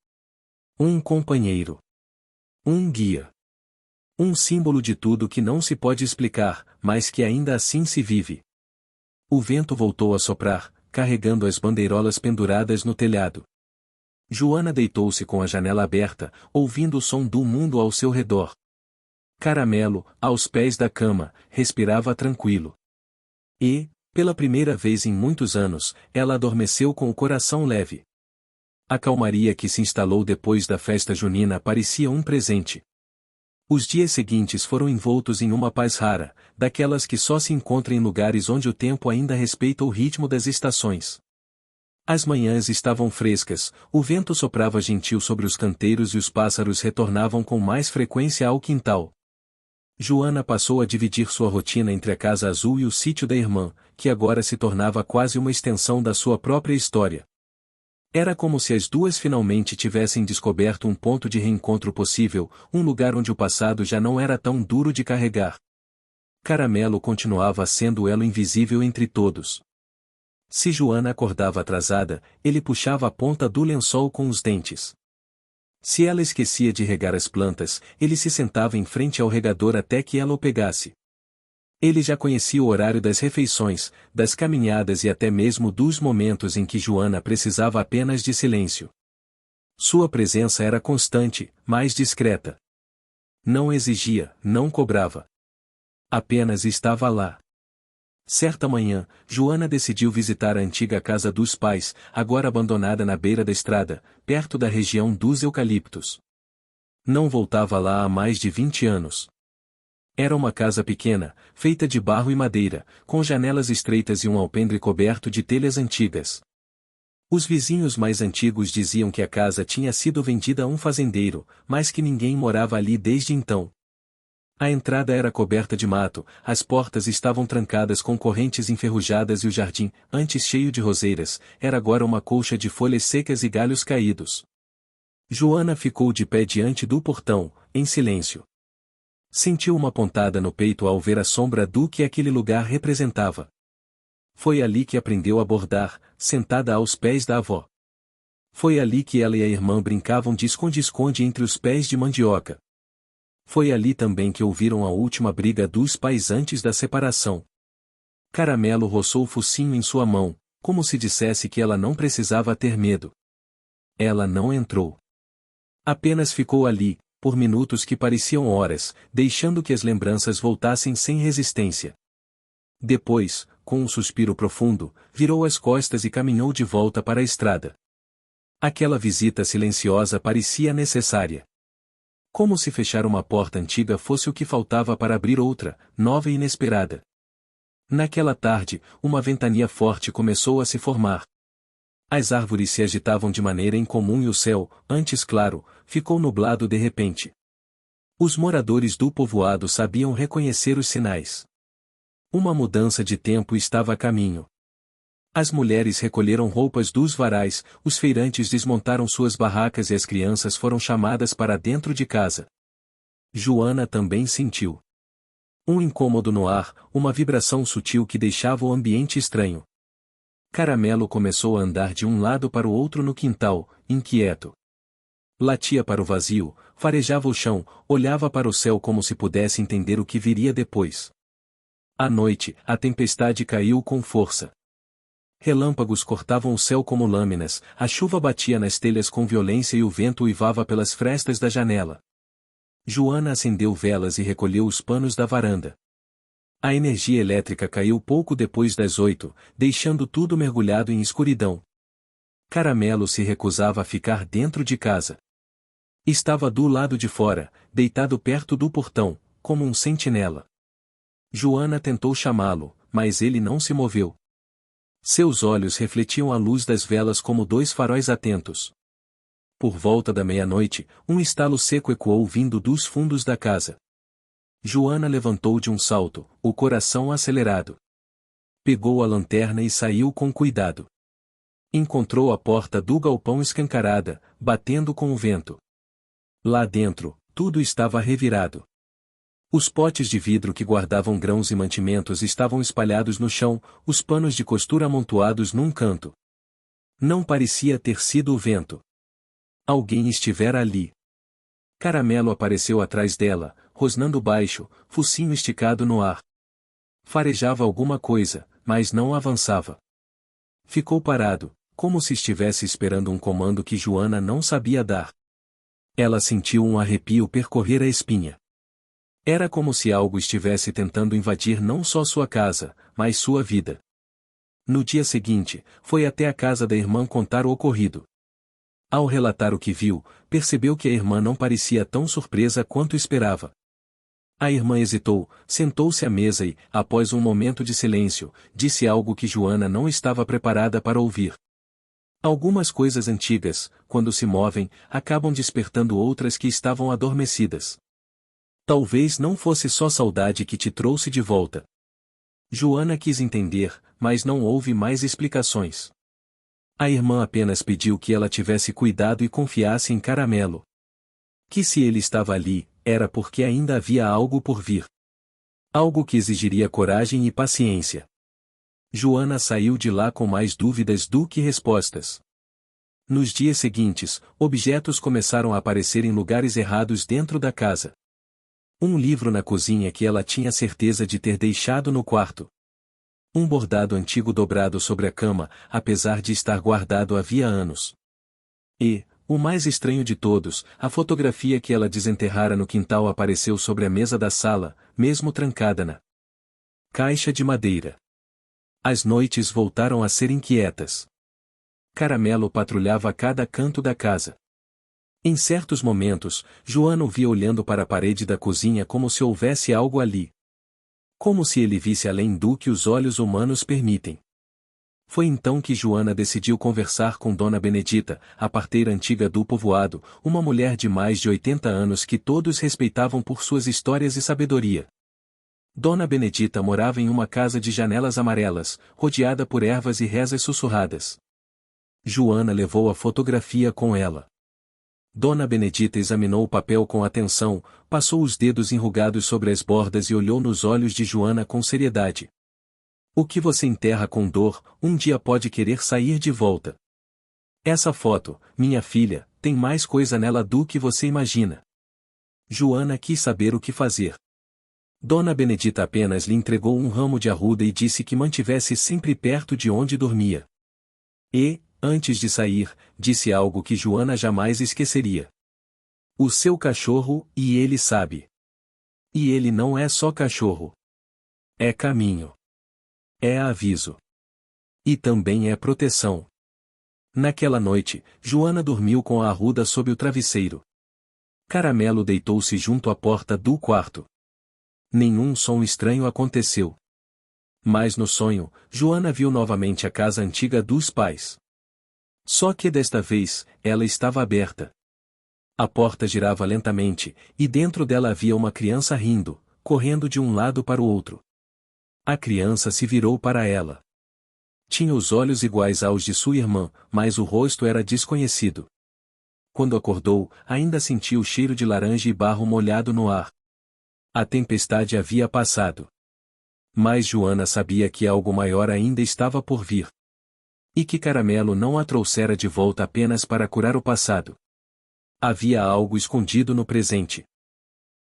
Speaker 1: Um companheiro. Um guia. Um símbolo de tudo que não se pode explicar, mas que ainda assim se vive. O vento voltou a soprar, carregando as bandeirolas penduradas no telhado. Joana deitou-se com a janela aberta, ouvindo o som do mundo ao seu redor. Caramelo, aos pés da cama, respirava tranquilo. E, pela primeira vez em muitos anos, ela adormeceu com o coração leve. A calmaria que se instalou depois da festa junina parecia um presente. Os dias seguintes foram envoltos em uma paz rara, daquelas que só se encontram em lugares onde o tempo ainda respeita o ritmo das estações. As manhãs estavam frescas, o vento soprava gentil sobre os canteiros e os pássaros retornavam com mais frequência ao quintal. Joana passou a dividir sua rotina entre a Casa Azul e o sítio da irmã, que agora se tornava quase uma extensão da sua própria história. Era como se as duas finalmente tivessem descoberto um ponto de reencontro possível, um lugar onde o passado já não era tão duro de carregar. Caramelo continuava sendo o elo invisível entre todos. Se Joana acordava atrasada, ele puxava a ponta do lençol com os dentes. Se ela esquecia de regar as plantas, ele se sentava em frente ao regador até que ela o pegasse. Ele já conhecia o horário das refeições, das caminhadas e até mesmo dos momentos em que Joana precisava apenas de silêncio. Sua presença era constante, mas discreta. Não exigia, não cobrava. Apenas estava lá. Certa manhã, Joana decidiu visitar a antiga casa dos pais, agora abandonada na beira da estrada, perto da região dos eucaliptos. Não voltava lá há mais de 20 anos. Era uma casa pequena, feita de barro e madeira, com janelas estreitas e um alpendre coberto de telhas antigas. Os vizinhos mais antigos diziam que a casa tinha sido vendida a um fazendeiro, mas que ninguém morava ali desde então. A entrada era coberta de mato, as portas estavam trancadas com correntes enferrujadas e o jardim, antes cheio de roseiras, era agora uma colcha de folhas secas e galhos caídos. Joana ficou de pé diante do portão, em silêncio. Sentiu uma pontada no peito ao ver a sombra do que aquele lugar representava. Foi ali que aprendeu a bordar, sentada aos pés da avó. Foi ali que ela e a irmã brincavam de esconde-esconde entre os pés de mandioca. Foi ali também que ouviram a última briga dos pais antes da separação. Caramelo roçou o focinho em sua mão, como se dissesse que ela não precisava ter medo. Ela não entrou. Apenas ficou ali, por minutos que pareciam horas, deixando que as lembranças voltassem sem resistência. Depois, com um suspiro profundo, virou as costas e caminhou de volta para a estrada. Aquela visita silenciosa parecia necessária. Como se fechar uma porta antiga fosse o que faltava para abrir outra, nova e inesperada. Naquela tarde, uma ventania forte começou a se formar. As árvores se agitavam de maneira incomum e o céu, antes claro, ficou nublado de repente. Os moradores do povoado sabiam reconhecer os sinais. Uma mudança de tempo estava a caminho. As mulheres recolheram roupas dos varais, os feirantes desmontaram suas barracas e as crianças foram chamadas para dentro de casa. Joana também sentiu um incômodo no ar, uma vibração sutil que deixava o ambiente estranho. Caramelo começou a andar de um lado para o outro no quintal, inquieto. Latia para o vazio, farejava o chão, olhava para o céu como se pudesse entender o que viria depois. À noite, a tempestade caiu com força. Relâmpagos cortavam o céu como lâminas, a chuva batia nas telhas com violência e o vento uivava pelas frestas da janela. Joana acendeu velas e recolheu os panos da varanda. A energia elétrica caiu pouco depois das 8, deixando tudo mergulhado em escuridão. Caramelo se recusava a ficar dentro de casa. Estava do lado de fora, deitado perto do portão, como um sentinela. Joana tentou chamá-lo, mas ele não se moveu. Seus olhos refletiam a luz das velas como dois faróis atentos. Por volta da meia-noite, um estalo seco ecoou vindo dos fundos da casa. Joana levantou de um salto, o coração acelerado. Pegou a lanterna e saiu com cuidado. Encontrou a porta do galpão escancarada, batendo com o vento. Lá dentro, tudo estava revirado. Os potes de vidro que guardavam grãos e mantimentos estavam espalhados no chão, os panos de costura amontoados num canto. Não parecia ter sido o vento. Alguém estivera ali. Caramelo apareceu atrás dela, rosnando baixo, focinho esticado no ar. Farejava alguma coisa, mas não avançava. Ficou parado, como se estivesse esperando um comando que Joana não sabia dar. Ela sentiu um arrepio percorrer a espinha. Era como se algo estivesse tentando invadir não só sua casa, mas sua vida. No dia seguinte, foi até a casa da irmã contar o ocorrido. Ao relatar o que viu, percebeu que a irmã não parecia tão surpresa quanto esperava. A irmã hesitou, sentou-se à mesa e, após um momento de silêncio, disse algo que Joana não estava preparada para ouvir. Algumas coisas antigas, quando se movem, acabam despertando outras que estavam adormecidas. Talvez não fosse só saudade que te trouxe de volta. Joana quis entender, mas não houve mais explicações. A irmã apenas pediu que ela tivesse cuidado e confiasse em Caramelo. Que se ele estava ali, era porque ainda havia algo por vir. Algo que exigiria coragem e paciência. Joana saiu de lá com mais dúvidas do que respostas. Nos dias seguintes, objetos começaram a aparecer em lugares errados dentro da casa. Um livro na cozinha que ela tinha certeza de ter deixado no quarto. Um bordado antigo dobrado sobre a cama, apesar de estar guardado havia anos. E, o mais estranho de todos, a fotografia que ela desenterrara no quintal apareceu sobre a mesa da sala, mesmo trancada na caixa de madeira. As noites voltaram a ser inquietas. Caramelo patrulhava a cada canto da casa. Em certos momentos, Joana o via olhando para a parede da cozinha como se houvesse algo ali. Como se ele visse além do que os olhos humanos permitem. Foi então que Joana decidiu conversar com Dona Benedita, a parteira antiga do povoado, uma mulher de mais de 80 anos que todos respeitavam por suas histórias e sabedoria. Dona Benedita morava em uma casa de janelas amarelas, rodeada por ervas e rezas sussurradas. Joana levou a fotografia com ela. Dona Benedita examinou o papel com atenção, passou os dedos enrugados sobre as bordas e olhou nos olhos de Joana com seriedade. O que você enterra com dor, um dia pode querer sair de volta. Essa foto, minha filha, tem mais coisa nela do que você imagina. Joana quis saber o que fazer. Dona Benedita apenas lhe entregou um ramo de arruda e disse que mantivesse sempre perto de onde dormia. E, antes de sair, disse algo que Joana jamais esqueceria. O seu cachorro, e ele sabe. E ele não é só cachorro. É caminho. É aviso. E também é proteção. Naquela noite, Joana dormiu com a arruda sob o travesseiro. Caramelo deitou-se junto à porta do quarto. Nenhum som estranho aconteceu. Mas no sonho, Joana viu novamente a casa antiga dos pais. Só que desta vez, ela estava aberta. A porta girava lentamente, e dentro dela havia uma criança rindo, correndo de um lado para o outro. A criança se virou para ela. Tinha os olhos iguais aos de sua irmã, mas o rosto era desconhecido. Quando acordou, ainda sentiu o cheiro de laranja e barro molhado no ar. A tempestade havia passado. Mas Joana sabia que algo maior ainda estava por vir. E que Caramelo não a trouxera de volta apenas para curar o passado. Havia algo escondido no presente.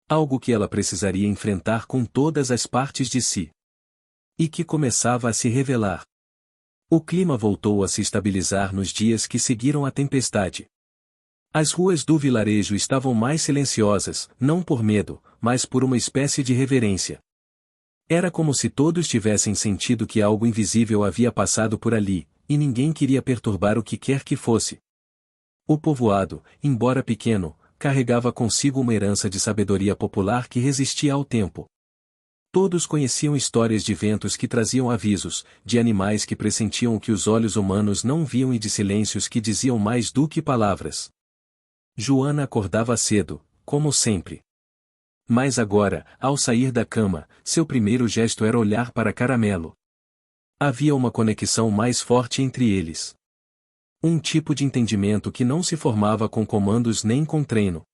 Speaker 1: Algo que ela precisaria enfrentar com todas as partes de si. E que começava a se revelar. O clima voltou a se estabilizar nos dias que seguiram a tempestade. As ruas do vilarejo estavam mais silenciosas, não por medo, mas por uma espécie de reverência. Era como se todos tivessem sentido que algo invisível havia passado por ali, e ninguém queria perturbar o que quer que fosse. O povoado, embora pequeno, carregava consigo uma herança de sabedoria popular que resistia ao tempo. Todos conheciam histórias de ventos que traziam avisos, de animais que pressentiam o que os olhos humanos não viam e de silêncios que diziam mais do que palavras. Joana acordava cedo, como sempre. Mas agora, ao sair da cama, seu primeiro gesto era olhar para Caramelo. Havia uma conexão mais forte entre eles. Um tipo de entendimento que não se formava com comandos nem com treino.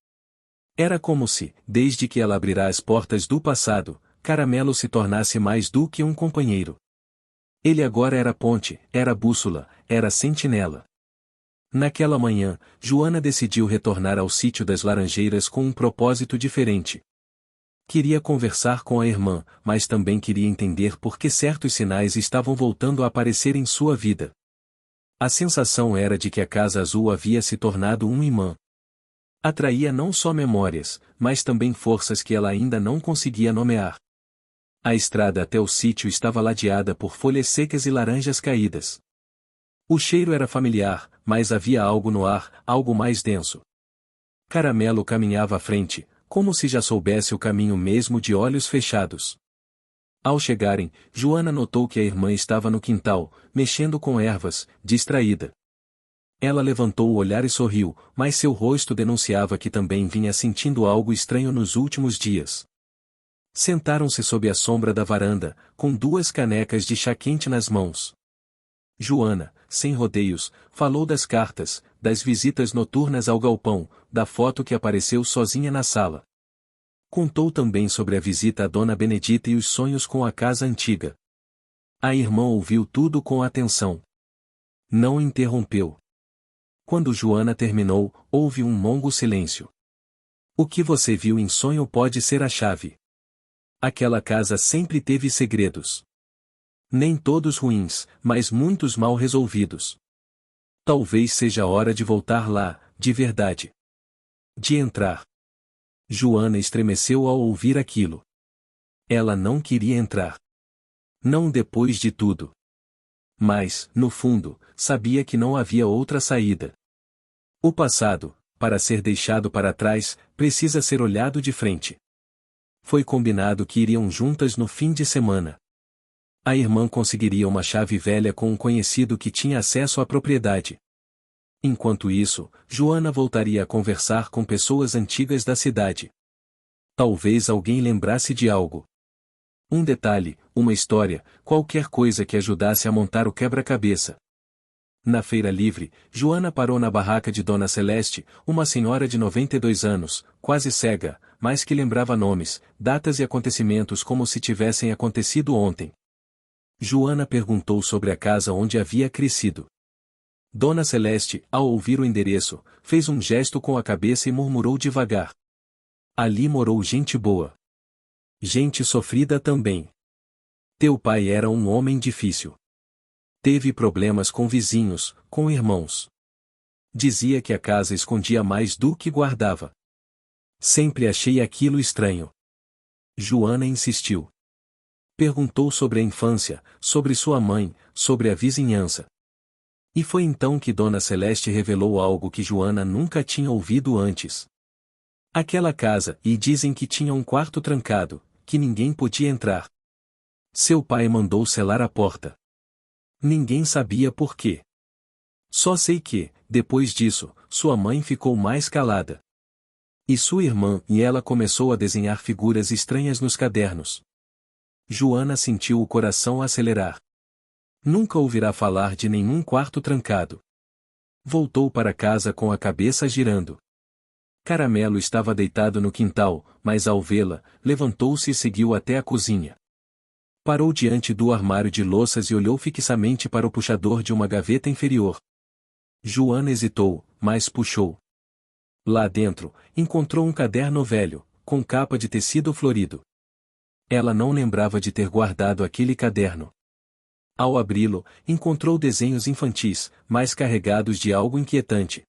Speaker 1: Era como se, desde que ela abrirá as portas do passado, Caramelo se tornasse mais do que um companheiro. Ele agora era ponte, era bússola, era sentinela. Naquela manhã, Joana decidiu retornar ao sítio das Laranjeiras com um propósito diferente. Queria conversar com a irmã, mas também queria entender por que certos sinais estavam voltando a aparecer em sua vida. A sensação era de que a Casa Azul havia se tornado um imã. Atraía não só memórias, mas também forças que ela ainda não conseguia nomear. A estrada até o sítio estava ladeada por folhas secas e laranjas caídas. O cheiro era familiar, mas havia algo no ar, algo mais denso. Caramelo caminhava à frente, como se já soubesse o caminho mesmo de olhos fechados. Ao chegarem, Joana notou que a irmã estava no quintal, mexendo com ervas, distraída. Ela levantou o olhar e sorriu, mas seu rosto denunciava que também vinha sentindo algo estranho nos últimos dias. Sentaram-se sob a sombra da varanda, com duas canecas de chá quente nas mãos. Joana, sem rodeios, falou das cartas, das visitas noturnas ao galpão, da foto que apareceu sozinha na sala. Contou também sobre a visita à Dona Benedita e os sonhos com a casa antiga. A irmã ouviu tudo com atenção. Não interrompeu. Quando Joana terminou, houve um longo silêncio. O que você viu em sonho pode ser a chave. Aquela casa sempre teve segredos. Nem todos ruins, mas muitos mal resolvidos. Talvez seja a hora de voltar lá, de verdade. De entrar. Joana estremeceu ao ouvir aquilo. Ela não queria entrar. Não depois de tudo. Mas, no fundo, sabia que não havia outra saída. O passado, para ser deixado para trás, precisa ser olhado de frente. Foi combinado que iriam juntas no fim de semana. A irmã conseguiria uma chave velha com um conhecido que tinha acesso à propriedade. Enquanto isso, Joana voltaria a conversar com pessoas antigas da cidade. Talvez alguém lembrasse de algo. Um detalhe, uma história, qualquer coisa que ajudasse a montar o quebra-cabeça. Na feira livre, Joana parou na barraca de Dona Celeste, uma senhora de 92 anos, quase cega, mas que lembrava nomes, datas e acontecimentos como se tivessem acontecido ontem. Joana perguntou sobre a casa onde havia crescido. Dona Celeste, ao ouvir o endereço, fez um gesto com a cabeça e murmurou devagar. Ali morou gente boa. Gente sofrida também. Teu pai era um homem difícil. Teve problemas com vizinhos, com irmãos. Dizia que a casa escondia mais do que guardava. Sempre achei aquilo estranho. Joana insistiu. Perguntou sobre a infância, sobre sua mãe, sobre a vizinhança. E foi então que Dona Celeste revelou algo que Joana nunca tinha ouvido antes. Aquela casa, e dizem que tinha um quarto trancado, que ninguém podia entrar. Seu pai mandou selar a porta. Ninguém sabia por quê. Só sei que, depois disso, sua mãe ficou mais calada. E sua irmã e ela começou a desenhar figuras estranhas nos cadernos. Joana sentiu o coração acelerar. Nunca ouvirá falar de nenhum quarto trancado. Voltou para casa com a cabeça girando. Caramelo estava deitado no quintal, mas ao vê-la, levantou-se e seguiu até a cozinha. Parou diante do armário de louças e olhou fixamente para o puxador de uma gaveta inferior. Joana hesitou, mas puxou. Lá dentro, encontrou um caderno velho, com capa de tecido florido. Ela não lembrava de ter guardado aquele caderno. Ao abri-lo, encontrou desenhos infantis, mas carregados de algo inquietante.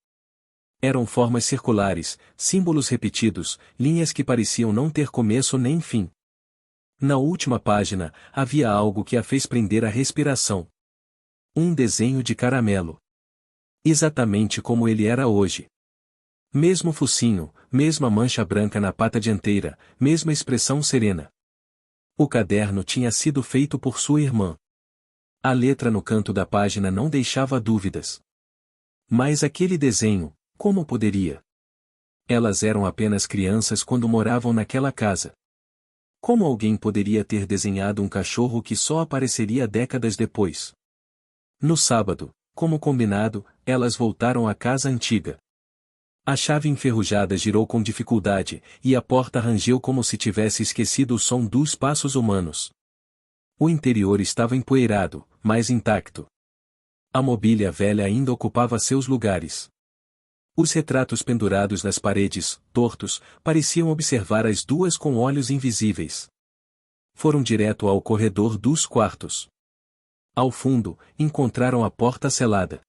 Speaker 1: Eram formas circulares, símbolos repetidos, linhas que pareciam não ter começo nem fim. Na última página, havia algo que a fez prender a respiração. Um desenho de Caramelo. Exatamente como ele era hoje. Mesmo focinho, mesma mancha branca na pata dianteira, mesma expressão serena. O caderno tinha sido feito por sua irmã. A letra no canto da página não deixava dúvidas. Mas aquele desenho, como poderia? Elas eram apenas crianças quando moravam naquela casa. Como alguém poderia ter desenhado um cachorro que só apareceria décadas depois? No sábado, como combinado, elas voltaram à casa antiga. A chave enferrujada girou com dificuldade, e a porta rangeu como se tivesse esquecido o som dos passos humanos. O interior estava empoeirado, mas intacto. A mobília velha ainda ocupava seus lugares. Os retratos pendurados nas paredes, tortos, pareciam observar as duas com olhos invisíveis. Foram direto ao corredor dos quartos. Ao fundo, encontraram a porta selada.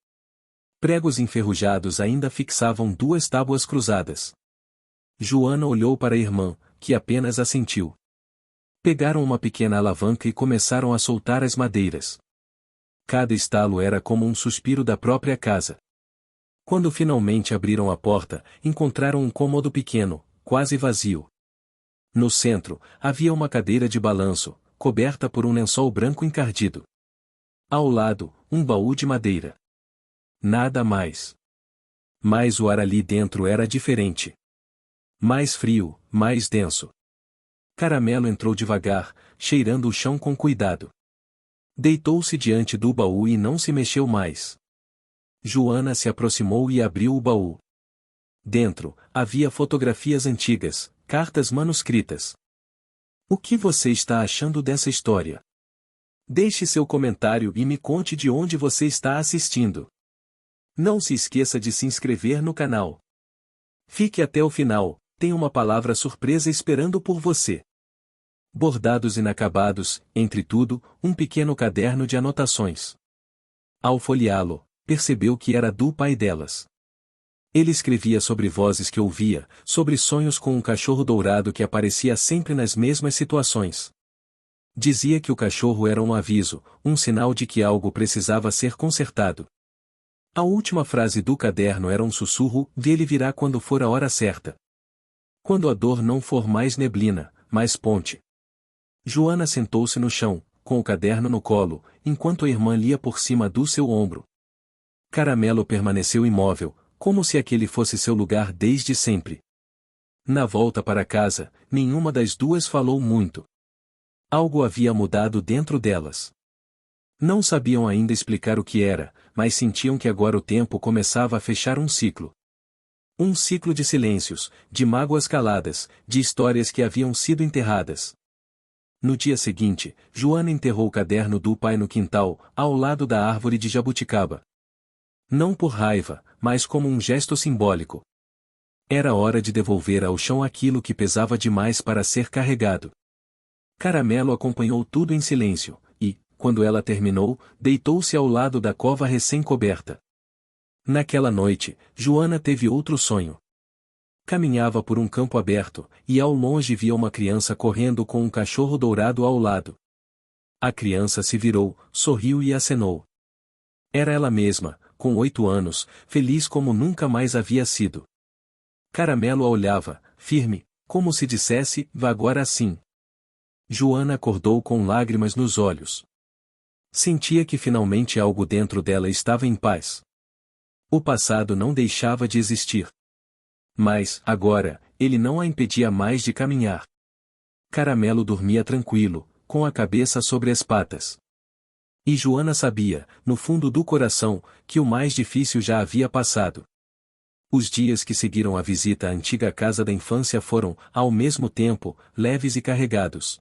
Speaker 1: Pregos enferrujados ainda fixavam duas tábuas cruzadas. Joana olhou para a irmã, que apenas assentiu. Pegaram uma pequena alavanca e começaram a soltar as madeiras. Cada estalo era como um suspiro da própria casa. Quando finalmente abriram a porta, encontraram um cômodo pequeno, quase vazio. No centro, havia uma cadeira de balanço, coberta por um lençol branco encardido. Ao lado, um baú de madeira. Nada mais. Mas o ar ali dentro era diferente. Mais frio, mais denso. Caramelo entrou devagar, cheirando o chão com cuidado. Deitou-se diante do baú e não se mexeu mais. Joana se aproximou e abriu o baú. Dentro, havia fotografias antigas, cartas manuscritas. O que você está achando dessa história? Deixe seu comentário e me conte de onde você está assistindo. Não se esqueça de se inscrever no canal. Fique até o final, tem uma palavra surpresa esperando por você. Bordados inacabados, entre tudo, um pequeno caderno de anotações. Ao folheá-lo, percebeu que era do pai delas. Ele escrevia sobre vozes que ouvia, sobre sonhos com um cachorro dourado que aparecia sempre nas mesmas situações. Dizia que o cachorro era um aviso, um sinal de que algo precisava ser consertado. A última frase do caderno era um sussurro: "Ele virá quando for a hora certa. Quando a dor não for mais neblina, mais ponte." Joana sentou-se no chão, com o caderno no colo, enquanto a irmã lia por cima do seu ombro. Caramelo permaneceu imóvel, como se aquele fosse seu lugar desde sempre. Na volta para casa, nenhuma das duas falou muito. Algo havia mudado dentro delas. Não sabiam ainda explicar o que era, mas sentiam que agora o tempo começava a fechar um ciclo. Um ciclo de silêncios, de mágoas caladas, de histórias que haviam sido enterradas. No dia seguinte, Joana enterrou o caderno do pai no quintal, ao lado da árvore de jabuticaba. Não por raiva, mas como um gesto simbólico. Era hora de devolver ao chão aquilo que pesava demais para ser carregado. Caramelo acompanhou tudo em silêncio, e, quando ela terminou, deitou-se ao lado da cova recém-coberta. Naquela noite, Joana teve outro sonho. Caminhava por um campo aberto, e ao longe via uma criança correndo com um cachorro dourado ao lado. A criança se virou, sorriu e acenou. Era ela mesma, com 8 anos, feliz como nunca mais havia sido. Caramelo a olhava, firme, como se dissesse: "Vá agora assim." Joana acordou com lágrimas nos olhos. Sentia que finalmente algo dentro dela estava em paz. O passado não deixava de existir. Mas, agora, ele não a impedia mais de caminhar. Caramelo dormia tranquilo, com a cabeça sobre as patas. E Joana sabia, no fundo do coração, que o mais difícil já havia passado. Os dias que seguiram a visita à antiga casa da infância foram, ao mesmo tempo, leves e carregados.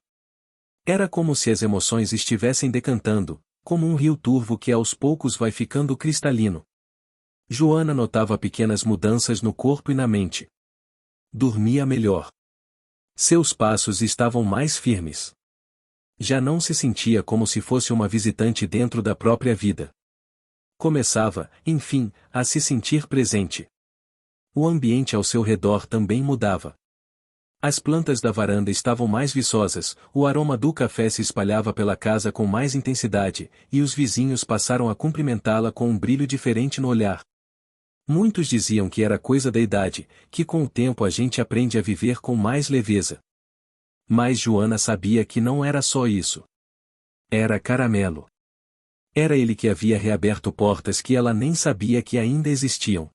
Speaker 1: Era como se as emoções estivessem decantando, como um rio turvo que aos poucos vai ficando cristalino. Joana notava pequenas mudanças no corpo e na mente. Dormia melhor. Seus passos estavam mais firmes. Já não se sentia como se fosse uma visitante dentro da própria vida. Começava, enfim, a se sentir presente. O ambiente ao seu redor também mudava. As plantas da varanda estavam mais viçosas, o aroma do café se espalhava pela casa com mais intensidade, e os vizinhos passaram a cumprimentá-la com um brilho diferente no olhar. Muitos diziam que era coisa da idade, que com o tempo a gente aprende a viver com mais leveza. Mas Joana sabia que não era só isso. Era Caramelo. Era ele que havia reaberto portas que ela nem sabia que ainda existiam.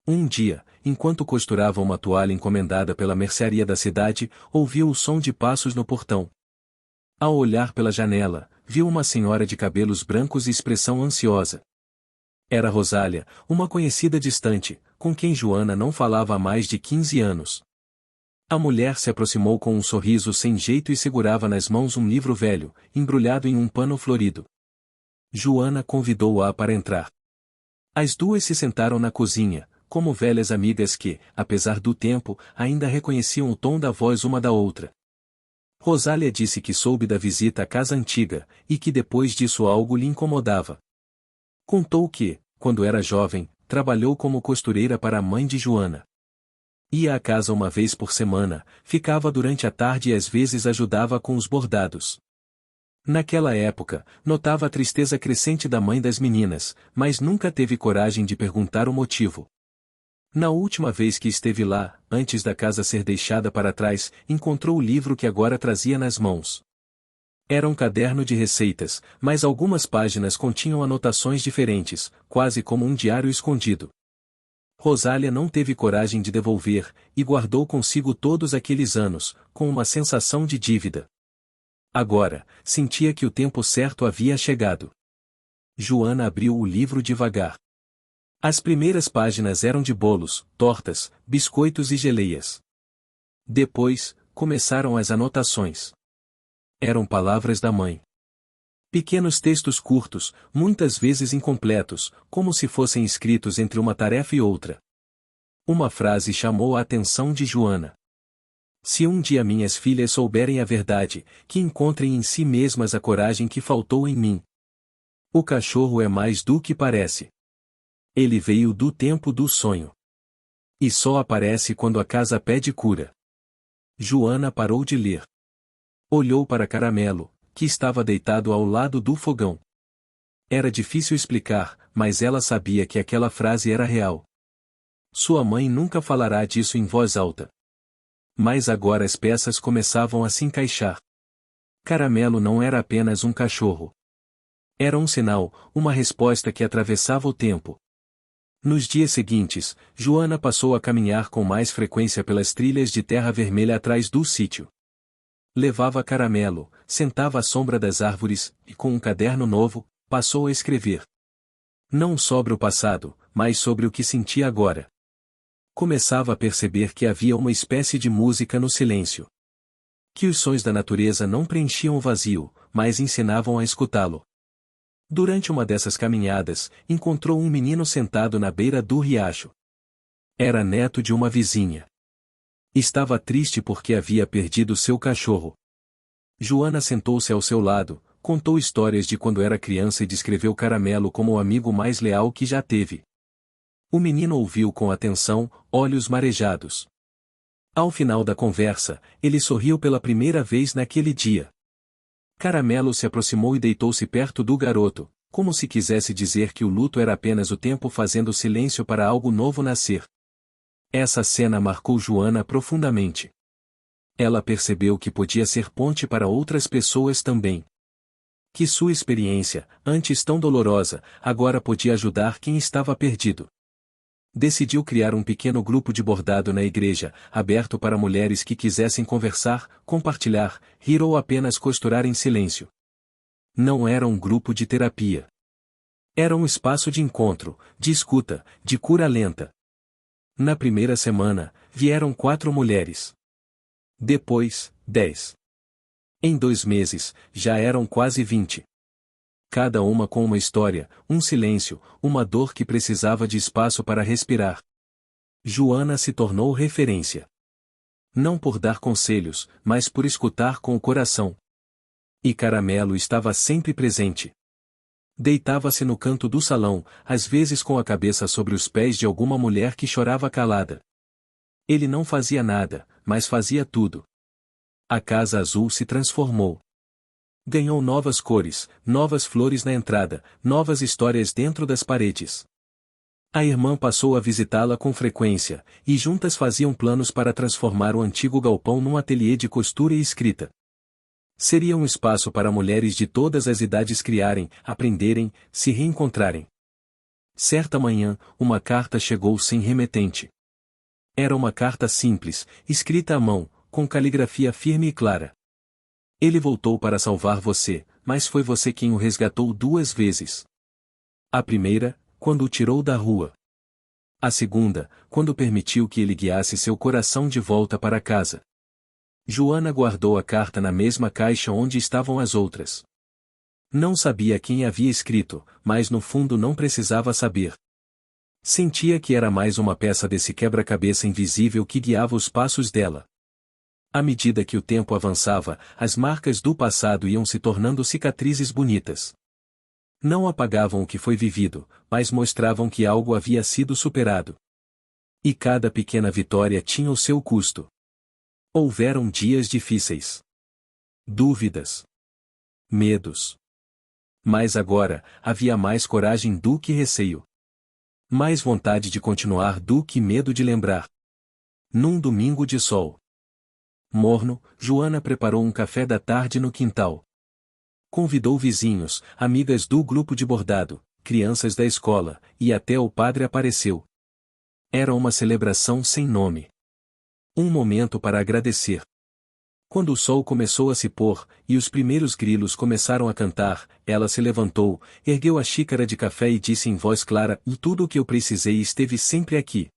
Speaker 1: Um dia, enquanto costurava uma toalha encomendada pela mercearia da cidade, ouviu o som de passos no portão. Ao olhar pela janela, viu uma senhora de cabelos brancos e expressão ansiosa. Era Rosália, uma conhecida distante, com quem Joana não falava há mais de 15 anos. A mulher se aproximou com um sorriso sem jeito e segurava nas mãos um livro velho, embrulhado em um pano florido. Joana convidou-a para entrar. As duas se sentaram na cozinha, como velhas amigas que, apesar do tempo, ainda reconheciam o tom da voz uma da outra. Rosália disse que soube da visita à casa antiga, e que depois disso algo lhe incomodava. Contou que, quando era jovem, trabalhou como costureira para a mãe de Joana. Ia à casa uma vez por semana, ficava durante a tarde e às vezes ajudava com os bordados. Naquela época, notava a tristeza crescente da mãe das meninas, mas nunca teve coragem de perguntar o motivo. Na última vez que esteve lá, antes da casa ser deixada para trás, encontrou o livro que agora trazia nas mãos. Era um caderno de receitas, mas algumas páginas continham anotações diferentes, quase como um diário escondido. Rosália não teve coragem de devolver, e guardou consigo todos aqueles anos, com uma sensação de dívida. Agora, sentia que o tempo certo havia chegado. Joana abriu o livro devagar. As primeiras páginas eram de bolos, tortas, biscoitos e geleias. Depois, começaram as anotações. Eram palavras da mãe. Pequenos textos curtos, muitas vezes incompletos, como se fossem escritos entre uma tarefa e outra. Uma frase chamou a atenção de Joana. Se um dia minhas filhas souberem a verdade, que encontrem em si mesmas a coragem que faltou em mim. O cachorro é mais do que parece. Ele veio do tempo do sonho. E só aparece quando a casa pede cura. Joana parou de ler. Olhou para Caramelo, que estava deitado ao lado do fogão. Era difícil explicar, mas ela sabia que aquela frase era real. Sua mãe nunca falará disso em voz alta. Mas agora as peças começavam a se encaixar. Caramelo não era apenas um cachorro. Era um sinal, uma resposta que atravessava o tempo. Nos dias seguintes, Joana passou a caminhar com mais frequência pelas trilhas de terra vermelha atrás do sítio. Levava Caramelo, sentava à sombra das árvores, e com um caderno novo, passou a escrever. Não sobre o passado, mas sobre o que sentia agora. Começava a perceber que havia uma espécie de música no silêncio. Que os sons da natureza não preenchiam o vazio, mas ensinavam a escutá-lo. Durante uma dessas caminhadas, encontrou um menino sentado na beira do riacho. Era neto de uma vizinha. Estava triste porque havia perdido seu cachorro. Joana sentou-se ao seu lado, contou histórias de quando era criança e descreveu Caramelo como o amigo mais leal que já teve. O menino ouviu com atenção, olhos marejados. Ao final da conversa, ele sorriu pela primeira vez naquele dia. Caramelo se aproximou e deitou-se perto do garoto, como se quisesse dizer que o luto era apenas o tempo fazendo silêncio para algo novo nascer. Essa cena marcou Joana profundamente. Ela percebeu que podia ser ponte para outras pessoas também. Que sua experiência, antes tão dolorosa, agora podia ajudar quem estava perdido. Decidiu criar um pequeno grupo de bordado na igreja, aberto para mulheres que quisessem conversar, compartilhar, rir ou apenas costurar em silêncio. Não era um grupo de terapia. Era um espaço de encontro, de escuta, de cura lenta. Na primeira semana, vieram 4 mulheres. Depois, 10. Em 2 meses, já eram quase 20. Cada uma com uma história, um silêncio, uma dor que precisava de espaço para respirar. Joana se tornou referência. Não por dar conselhos, mas por escutar com o coração. E Caramelo estava sempre presente. Deitava-se no canto do salão, às vezes com a cabeça sobre os pés de alguma mulher que chorava calada. Ele não fazia nada, mas fazia tudo. A casa azul se transformou. Ganhou novas cores, novas flores na entrada, novas histórias dentro das paredes. A irmã passou a visitá-la com frequência, e juntas faziam planos para transformar o antigo galpão num ateliê de costura e escrita. Seria um espaço para mulheres de todas as idades criarem, aprenderem, se reencontrarem. Certa manhã, uma carta chegou sem remetente. Era uma carta simples, escrita à mão, com caligrafia firme e clara. Ele voltou para salvar você, mas foi você quem o resgatou 2 vezes. A primeira, quando o tirou da rua. A segunda, quando permitiu que ele guiasse seu coração de volta para casa. Joana guardou a carta na mesma caixa onde estavam as outras. Não sabia quem havia escrito, mas no fundo não precisava saber. Sentia que era mais uma peça desse quebra-cabeça invisível que guiava os passos dela. À medida que o tempo avançava, as marcas do passado iam se tornando cicatrizes bonitas. Não apagavam o que foi vivido, mas mostravam que algo havia sido superado. E cada pequena vitória tinha o seu custo. Houveram dias difíceis. Dúvidas. Medos. Mas agora, havia mais coragem do que receio. Mais vontade de continuar do que medo de lembrar. Num domingo de sol morno, Joana preparou um café da tarde no quintal. Convidou vizinhos, amigas do grupo de bordado, crianças da escola, e até o padre apareceu. Era uma celebração sem nome. Um momento para agradecer. Quando o sol começou a se pôr, e os primeiros grilos começaram a cantar, ela se levantou, ergueu a xícara de café e disse em voz clara: "Tudo o que eu precisei esteve sempre aqui.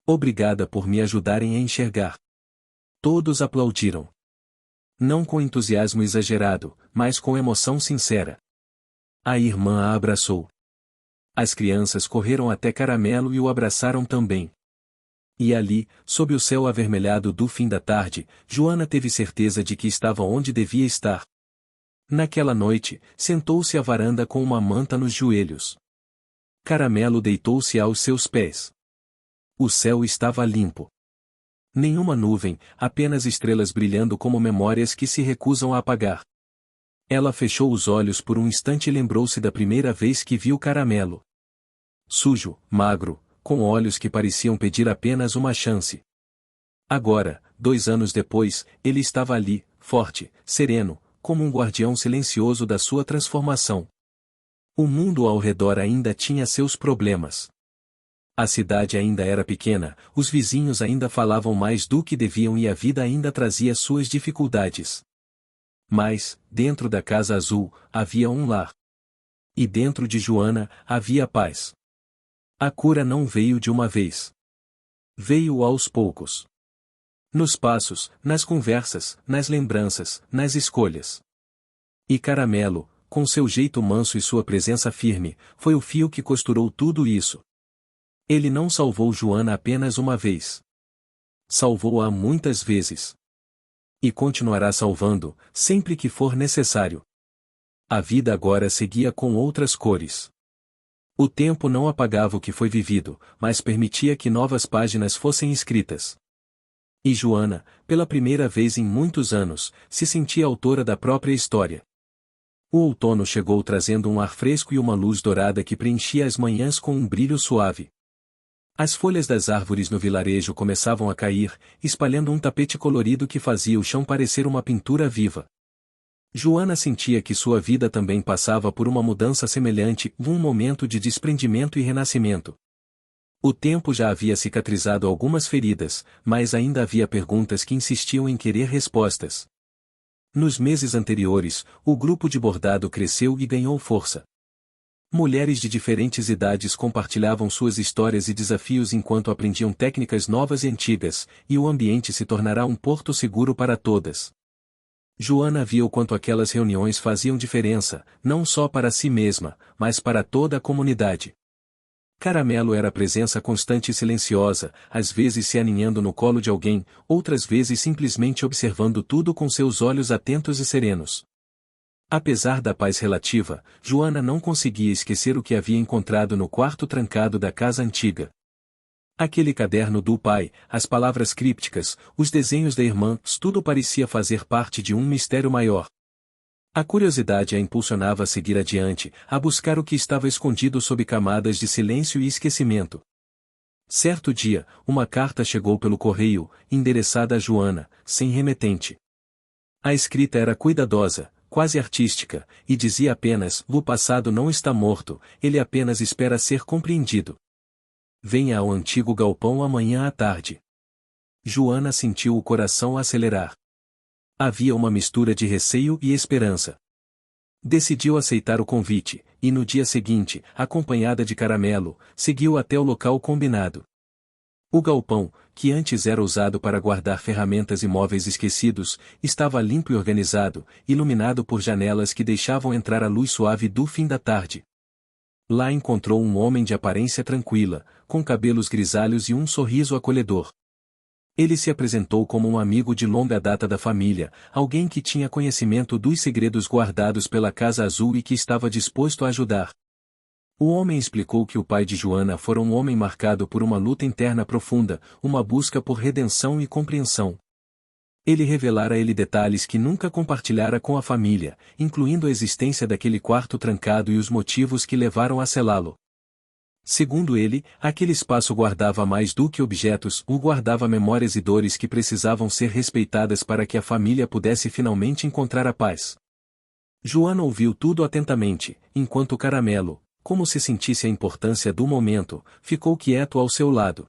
Speaker 1: Obrigada por me ajudarem a enxergar." Todos aplaudiram. Não com entusiasmo exagerado, mas com emoção sincera. A irmã a abraçou. As crianças correram até Caramelo e o abraçaram também. E ali, sob o céu avermelhado do fim da tarde, Joana teve certeza de que estava onde devia estar. Naquela noite, sentou-se à varanda com uma manta nos joelhos. Caramelo deitou-se aos seus pés. O céu estava limpo. Nenhuma nuvem, apenas estrelas brilhando como memórias que se recusam a apagar. Ela fechou os olhos por um instante e lembrou-se da primeira vez que viu Caramelo. Sujo, magro, com olhos que pareciam pedir apenas uma chance. Agora, 2 anos depois, ele estava ali, forte, sereno, como um guardião silencioso da sua transformação. O mundo ao redor ainda tinha seus problemas. A cidade ainda era pequena, os vizinhos ainda falavam mais do que deviam e a vida ainda trazia suas dificuldades. Mas, dentro da Casa Azul, havia um lar. E dentro de Joana, havia paz. A cura não veio de uma vez. Veio aos poucos. Nos passos, nas conversas, nas lembranças, nas escolhas. E Caramelo, com seu jeito manso e sua presença firme, foi o fio que costurou tudo isso. Ele não salvou Joana apenas uma vez. Salvou-a muitas vezes. E continuará salvando, sempre que for necessário. A vida agora seguia com outras cores. O tempo não apagava o que foi vivido, mas permitia que novas páginas fossem escritas. E Joana, pela primeira vez em muitos anos, se sentia autora da própria história. O outono chegou trazendo um ar fresco e uma luz dourada que preenchia as manhãs com um brilho suave. As folhas das árvores no vilarejo começavam a cair, espalhando um tapete colorido que fazia o chão parecer uma pintura viva. Joana sentia que sua vida também passava por uma mudança semelhante, um momento de desprendimento e renascimento. O tempo já havia cicatrizado algumas feridas, mas ainda havia perguntas que insistiam em querer respostas. Nos meses anteriores, o grupo de bordado cresceu e ganhou força. Mulheres de diferentes idades compartilhavam suas histórias e desafios enquanto aprendiam técnicas novas e antigas, e o ambiente se tornará um porto seguro para todas. Joana viu quanto aquelas reuniões faziam diferença, não só para si mesma, mas para toda a comunidade. Caramelo era presença constante e silenciosa, às vezes se aninhando no colo de alguém, outras vezes simplesmente observando tudo com seus olhos atentos e serenos. Apesar da paz relativa, Joana não conseguia esquecer o que havia encontrado no quarto trancado da casa antiga. Aquele caderno do pai, as palavras crípticas, os desenhos da irmã, tudo parecia fazer parte de um mistério maior. A curiosidade a impulsionava a seguir adiante, a buscar o que estava escondido sob camadas de silêncio e esquecimento. Certo dia, uma carta chegou pelo correio, endereçada a Joana, sem remetente. A escrita era cuidadosa, quase artística, e dizia apenas: "O passado não está morto, ele apenas espera ser compreendido. Venha ao antigo galpão amanhã à tarde." Joana sentiu o coração acelerar. Havia uma mistura de receio e esperança. Decidiu aceitar o convite, e no dia seguinte, acompanhada de Caramelo, seguiu até o local combinado. O galpão, que antes era usado para guardar ferramentas e móveis esquecidos, estava limpo e organizado, iluminado por janelas que deixavam entrar a luz suave do fim da tarde. Lá encontrou um homem de aparência tranquila, com cabelos grisalhos e um sorriso acolhedor. Ele se apresentou como um amigo de longa data da família, alguém que tinha conhecimento dos segredos guardados pela Casa Azul e que estava disposto a ajudar. O homem explicou que o pai de Joana fora um homem marcado por uma luta interna profunda, uma busca por redenção e compreensão. Ele revelara a ele detalhes que nunca compartilhara com a família, incluindo a existência daquele quarto trancado e os motivos que levaram a selá-lo. Segundo ele, aquele espaço guardava mais do que objetos, guardava memórias e dores que precisavam ser respeitadas para que a família pudesse finalmente encontrar a paz. Joana ouviu tudo atentamente, enquanto Caramelo, como se sentisse a importância do momento, ficou quieto ao seu lado.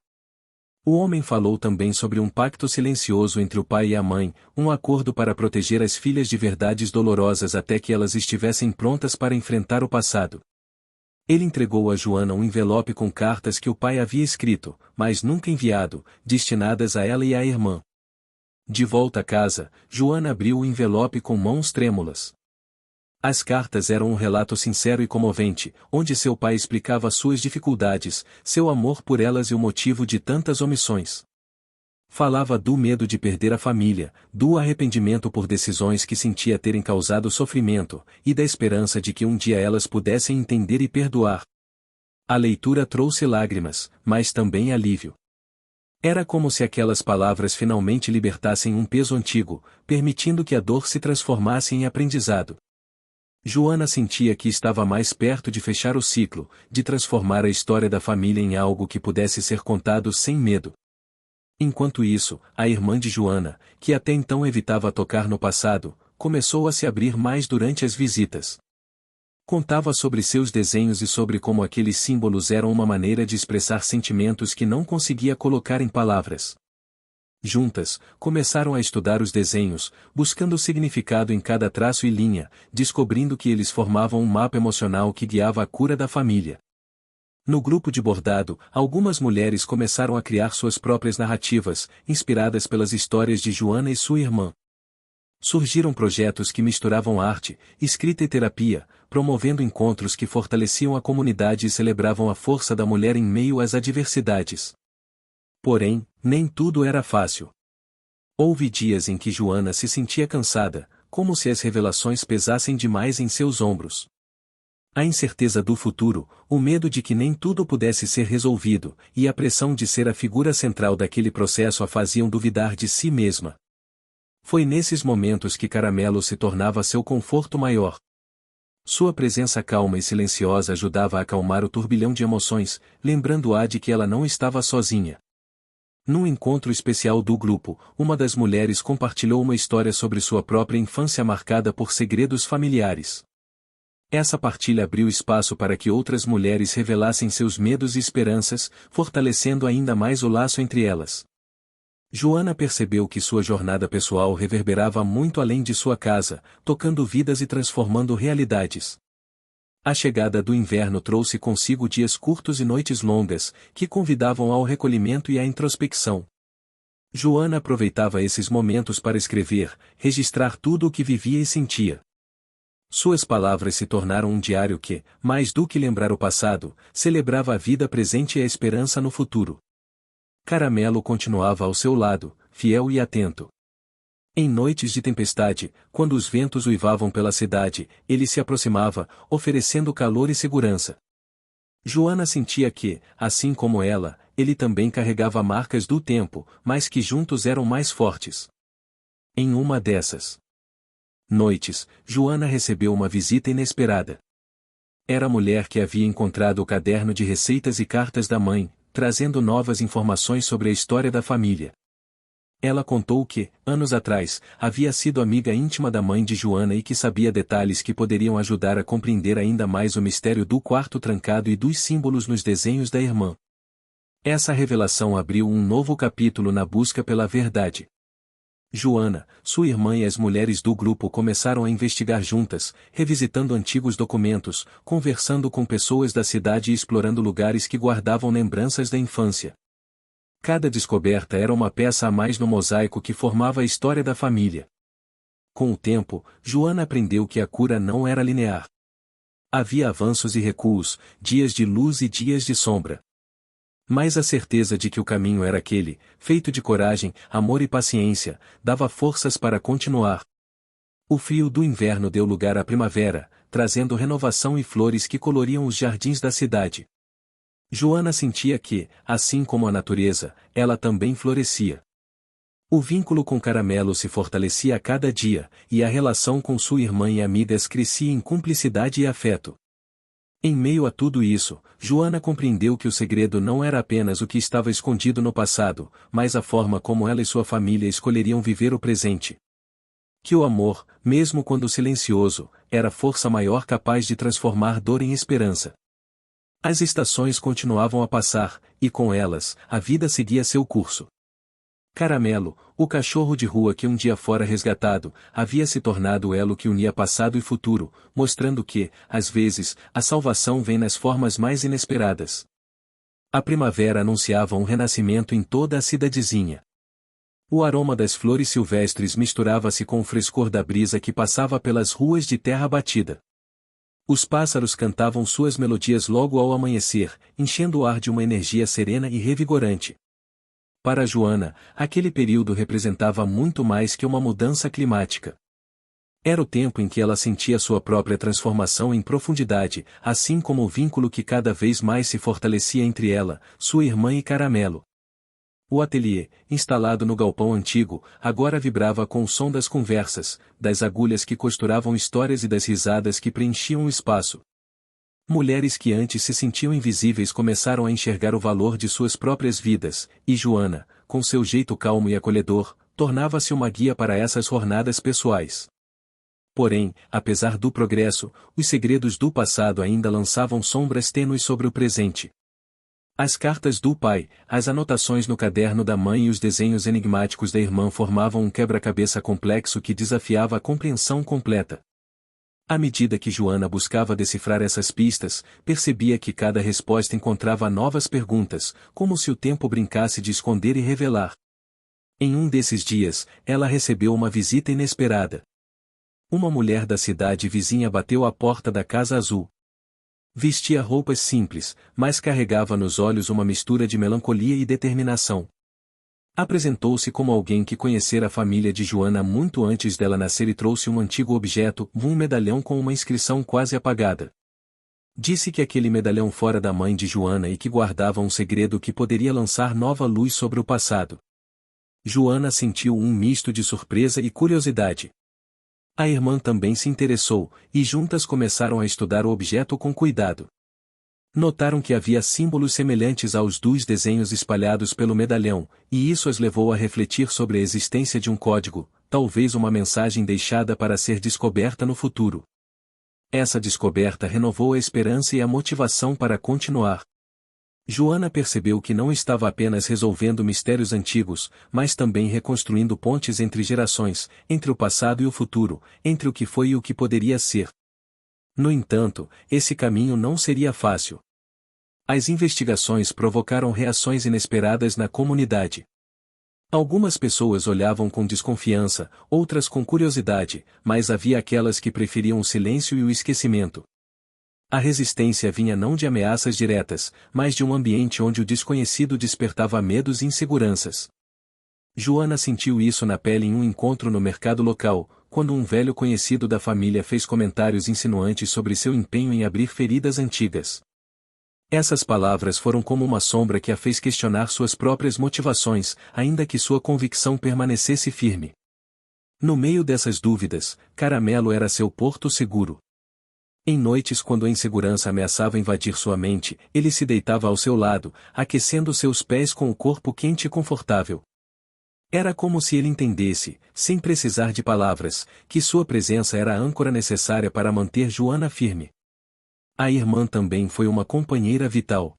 Speaker 1: O homem falou também sobre um pacto silencioso entre o pai e a mãe, um acordo para proteger as filhas de verdades dolorosas até que elas estivessem prontas para enfrentar o passado. Ele entregou a Joana um envelope com cartas que o pai havia escrito, mas nunca enviado, destinadas a ela e à irmã. De volta a casa, Joana abriu o envelope com mãos trêmulas. As cartas eram um relato sincero e comovente, onde seu pai explicava suas dificuldades, seu amor por elas e o motivo de tantas omissões. Falava do medo de perder a família, do arrependimento por decisões que sentia terem causado sofrimento, e da esperança de que um dia elas pudessem entender e perdoar. A leitura trouxe lágrimas, mas também alívio. Era como se aquelas palavras finalmente libertassem um peso antigo, permitindo que a dor se transformasse em aprendizado. Joana sentia que estava mais perto de fechar o ciclo, de transformar a história da família em algo que pudesse ser contado sem medo. Enquanto isso, a irmã de Joana, que até então evitava tocar no passado, começou a se abrir mais durante as visitas. Contava sobre seus desenhos e sobre como aqueles símbolos eram uma maneira de expressar sentimentos que não conseguia colocar em palavras. Juntas, começaram a estudar os desenhos, buscando o significado em cada traço e linha, descobrindo que eles formavam um mapa emocional que guiava a cura da família. No grupo de bordado, algumas mulheres começaram a criar suas próprias narrativas, inspiradas pelas histórias de Joana e sua irmã. Surgiram projetos que misturavam arte, escrita e terapia, promovendo encontros que fortaleciam a comunidade e celebravam a força da mulher em meio às adversidades. Porém, nem tudo era fácil. Houve dias em que Joana se sentia cansada, como se as revelações pesassem demais em seus ombros. A incerteza do futuro, o medo de que nem tudo pudesse ser resolvido, e a pressão de ser a figura central daquele processo a faziam duvidar de si mesma. Foi nesses momentos que Caramelo se tornava seu conforto maior. Sua presença calma e silenciosa ajudava a acalmar o turbilhão de emoções, lembrando-a de que ela não estava sozinha. Num encontro especial do grupo, uma das mulheres compartilhou uma história sobre sua própria infância marcada por segredos familiares. Essa partilha abriu espaço para que outras mulheres revelassem seus medos e esperanças, fortalecendo ainda mais o laço entre elas. Joana percebeu que sua jornada pessoal reverberava muito além de sua casa, tocando vidas e transformando realidades. A chegada do inverno trouxe consigo dias curtos e noites longas, que convidavam ao recolhimento e à introspecção. Joana aproveitava esses momentos para escrever, registrar tudo o que vivia e sentia. Suas palavras se tornaram um diário que, mais do que lembrar o passado, celebrava a vida presente e a esperança no futuro. Caramelo continuava ao seu lado, fiel e atento. Em noites de tempestade, quando os ventos uivavam pela cidade, ele se aproximava, oferecendo calor e segurança. Joana sentia que, assim como ela, ele também carregava marcas do tempo, mas que juntos eram mais fortes. Em uma dessas Noites, Joana recebeu uma visita inesperada. Era a mulher que havia encontrado o caderno de receitas e cartas da mãe, trazendo novas informações sobre a história da família. Ela contou que, anos atrás, havia sido amiga íntima da mãe de Joana e que sabia detalhes que poderiam ajudar a compreender ainda mais o mistério do quarto trancado e dos símbolos nos desenhos da irmã. Essa revelação abriu um novo capítulo na busca pela verdade. Joana, sua irmã e as mulheres do grupo começaram a investigar juntas, revisitando antigos documentos, conversando com pessoas da cidade e explorando lugares que guardavam lembranças da infância. Cada descoberta era uma peça a mais no mosaico que formava a história da família. Com o tempo, Joana aprendeu que a cura não era linear. Havia avanços e recuos, dias de luz e dias de sombra. Mas a certeza de que o caminho era aquele, feito de coragem, amor e paciência, dava forças para continuar. O frio do inverno deu lugar à primavera, trazendo renovação e flores que coloriam os jardins da cidade. Joana sentia que, assim como a natureza, ela também florescia. O vínculo com Caramelo se fortalecia a cada dia, e a relação com sua irmã e amigas crescia em cumplicidade e afeto. Em meio a tudo isso, Joana compreendeu que o segredo não era apenas o que estava escondido no passado, mas a forma como ela e sua família escolheriam viver o presente. Que o amor, mesmo quando silencioso, era a força maior capaz de transformar dor em esperança. As estações continuavam a passar, e com elas, a vida seguia seu curso. Caramelo, o cachorro de rua que um dia fora resgatado, havia se tornado o elo que unia passado e futuro, mostrando que, às vezes, a salvação vem nas formas mais inesperadas. A primavera anunciava um renascimento em toda a cidadezinha. O aroma das flores silvestres misturava-se com o frescor da brisa que passava pelas ruas de terra batida. Os pássaros cantavam suas melodias logo ao amanhecer, enchendo o ar de uma energia serena e revigorante. Para Joana, aquele período representava muito mais que uma mudança climática. Era o tempo em que ela sentia sua própria transformação em profundidade, assim como o vínculo que cada vez mais se fortalecia entre ela, sua irmã e Caramelo. O ateliê, instalado no galpão antigo, agora vibrava com o som das conversas, das agulhas que costuravam histórias e das risadas que preenchiam o espaço. Mulheres que antes se sentiam invisíveis começaram a enxergar o valor de suas próprias vidas, e Joana, com seu jeito calmo e acolhedor, tornava-se uma guia para essas jornadas pessoais. Porém, apesar do progresso, os segredos do passado ainda lançavam sombras tênues sobre o presente. As cartas do pai, as anotações no caderno da mãe e os desenhos enigmáticos da irmã formavam um quebra-cabeça complexo que desafiava a compreensão completa. À medida que Joana buscava decifrar essas pistas, percebia que cada resposta encontrava novas perguntas, como se o tempo brincasse de esconder e revelar. Em um desses dias, ela recebeu uma visita inesperada. Uma mulher da cidade vizinha bateu à porta da Casa Azul. Vestia roupas simples, mas carregava nos olhos uma mistura de melancolia e determinação. Apresentou-se como alguém que conhecera a família de Joana muito antes dela nascer e trouxe um antigo objeto, um medalhão com uma inscrição quase apagada. Disse que aquele medalhão fora da mãe de Joana e que guardava um segredo que poderia lançar nova luz sobre o passado. Joana sentiu um misto de surpresa e curiosidade. A irmã também se interessou, e juntas começaram a estudar o objeto com cuidado. Notaram que havia símbolos semelhantes aos dos desenhos espalhados pelo medalhão, e isso as levou a refletir sobre a existência de um código, talvez uma mensagem deixada para ser descoberta no futuro. Essa descoberta renovou a esperança e a motivação para continuar. Joana percebeu que não estava apenas resolvendo mistérios antigos, mas também reconstruindo pontes entre gerações, entre o passado e o futuro, entre o que foi e o que poderia ser. No entanto, esse caminho não seria fácil. As investigações provocaram reações inesperadas na comunidade. Algumas pessoas olhavam com desconfiança, outras com curiosidade, mas havia aquelas que preferiam o silêncio e o esquecimento. A resistência vinha não de ameaças diretas, mas de um ambiente onde o desconhecido despertava medos e inseguranças. Joana sentiu isso na pele em um encontro no mercado local, quando um velho conhecido da família fez comentários insinuantes sobre seu empenho em abrir feridas antigas. Essas palavras foram como uma sombra que a fez questionar suas próprias motivações, ainda que sua convicção permanecesse firme. No meio dessas dúvidas, Caramelo era seu porto seguro. Em noites quando a insegurança ameaçava invadir sua mente, ele se deitava ao seu lado, aquecendo seus pés com o corpo quente e confortável. Era como se ele entendesse, sem precisar de palavras, que sua presença era a âncora necessária para manter Joana firme. A irmã também foi uma companheira vital.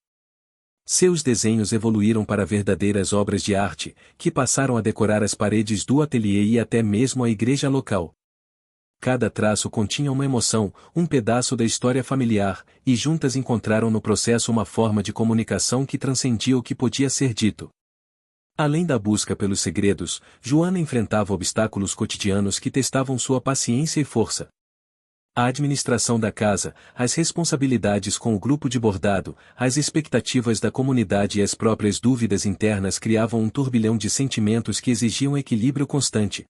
Speaker 1: Seus desenhos evoluíram para verdadeiras obras de arte, que passaram a decorar as paredes do ateliê e até mesmo a igreja local. Cada traço continha uma emoção, um pedaço da história familiar, e juntas encontraram no processo uma forma de comunicação que transcendia o que podia ser dito. Além da busca pelos segredos, Joana enfrentava obstáculos cotidianos que testavam sua paciência e força. A administração da casa, as responsabilidades com o grupo de bordado, as expectativas da comunidade e as próprias dúvidas internas criavam um turbilhão de sentimentos que exigiam equilíbrio constante.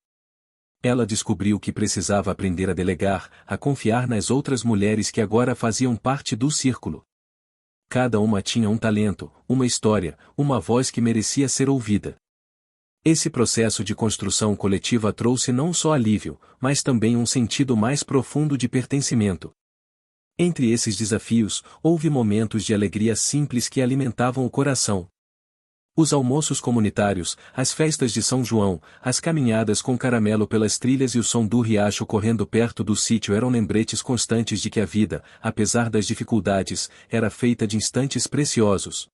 Speaker 1: Ela descobriu que precisava aprender a delegar, a confiar nas outras mulheres que agora faziam parte do círculo. Cada uma tinha um talento, uma história, uma voz que merecia ser ouvida. Esse processo de construção coletiva trouxe não só alívio, mas também um sentido mais profundo de pertencimento. Entre esses desafios, houve momentos de alegria simples que alimentavam o coração. Os almoços comunitários, as festas de São João, as caminhadas com Caramelo pelas trilhas e o som do riacho correndo perto do sítio eram lembretes constantes de que a vida, apesar das dificuldades, era feita de instantes preciosos.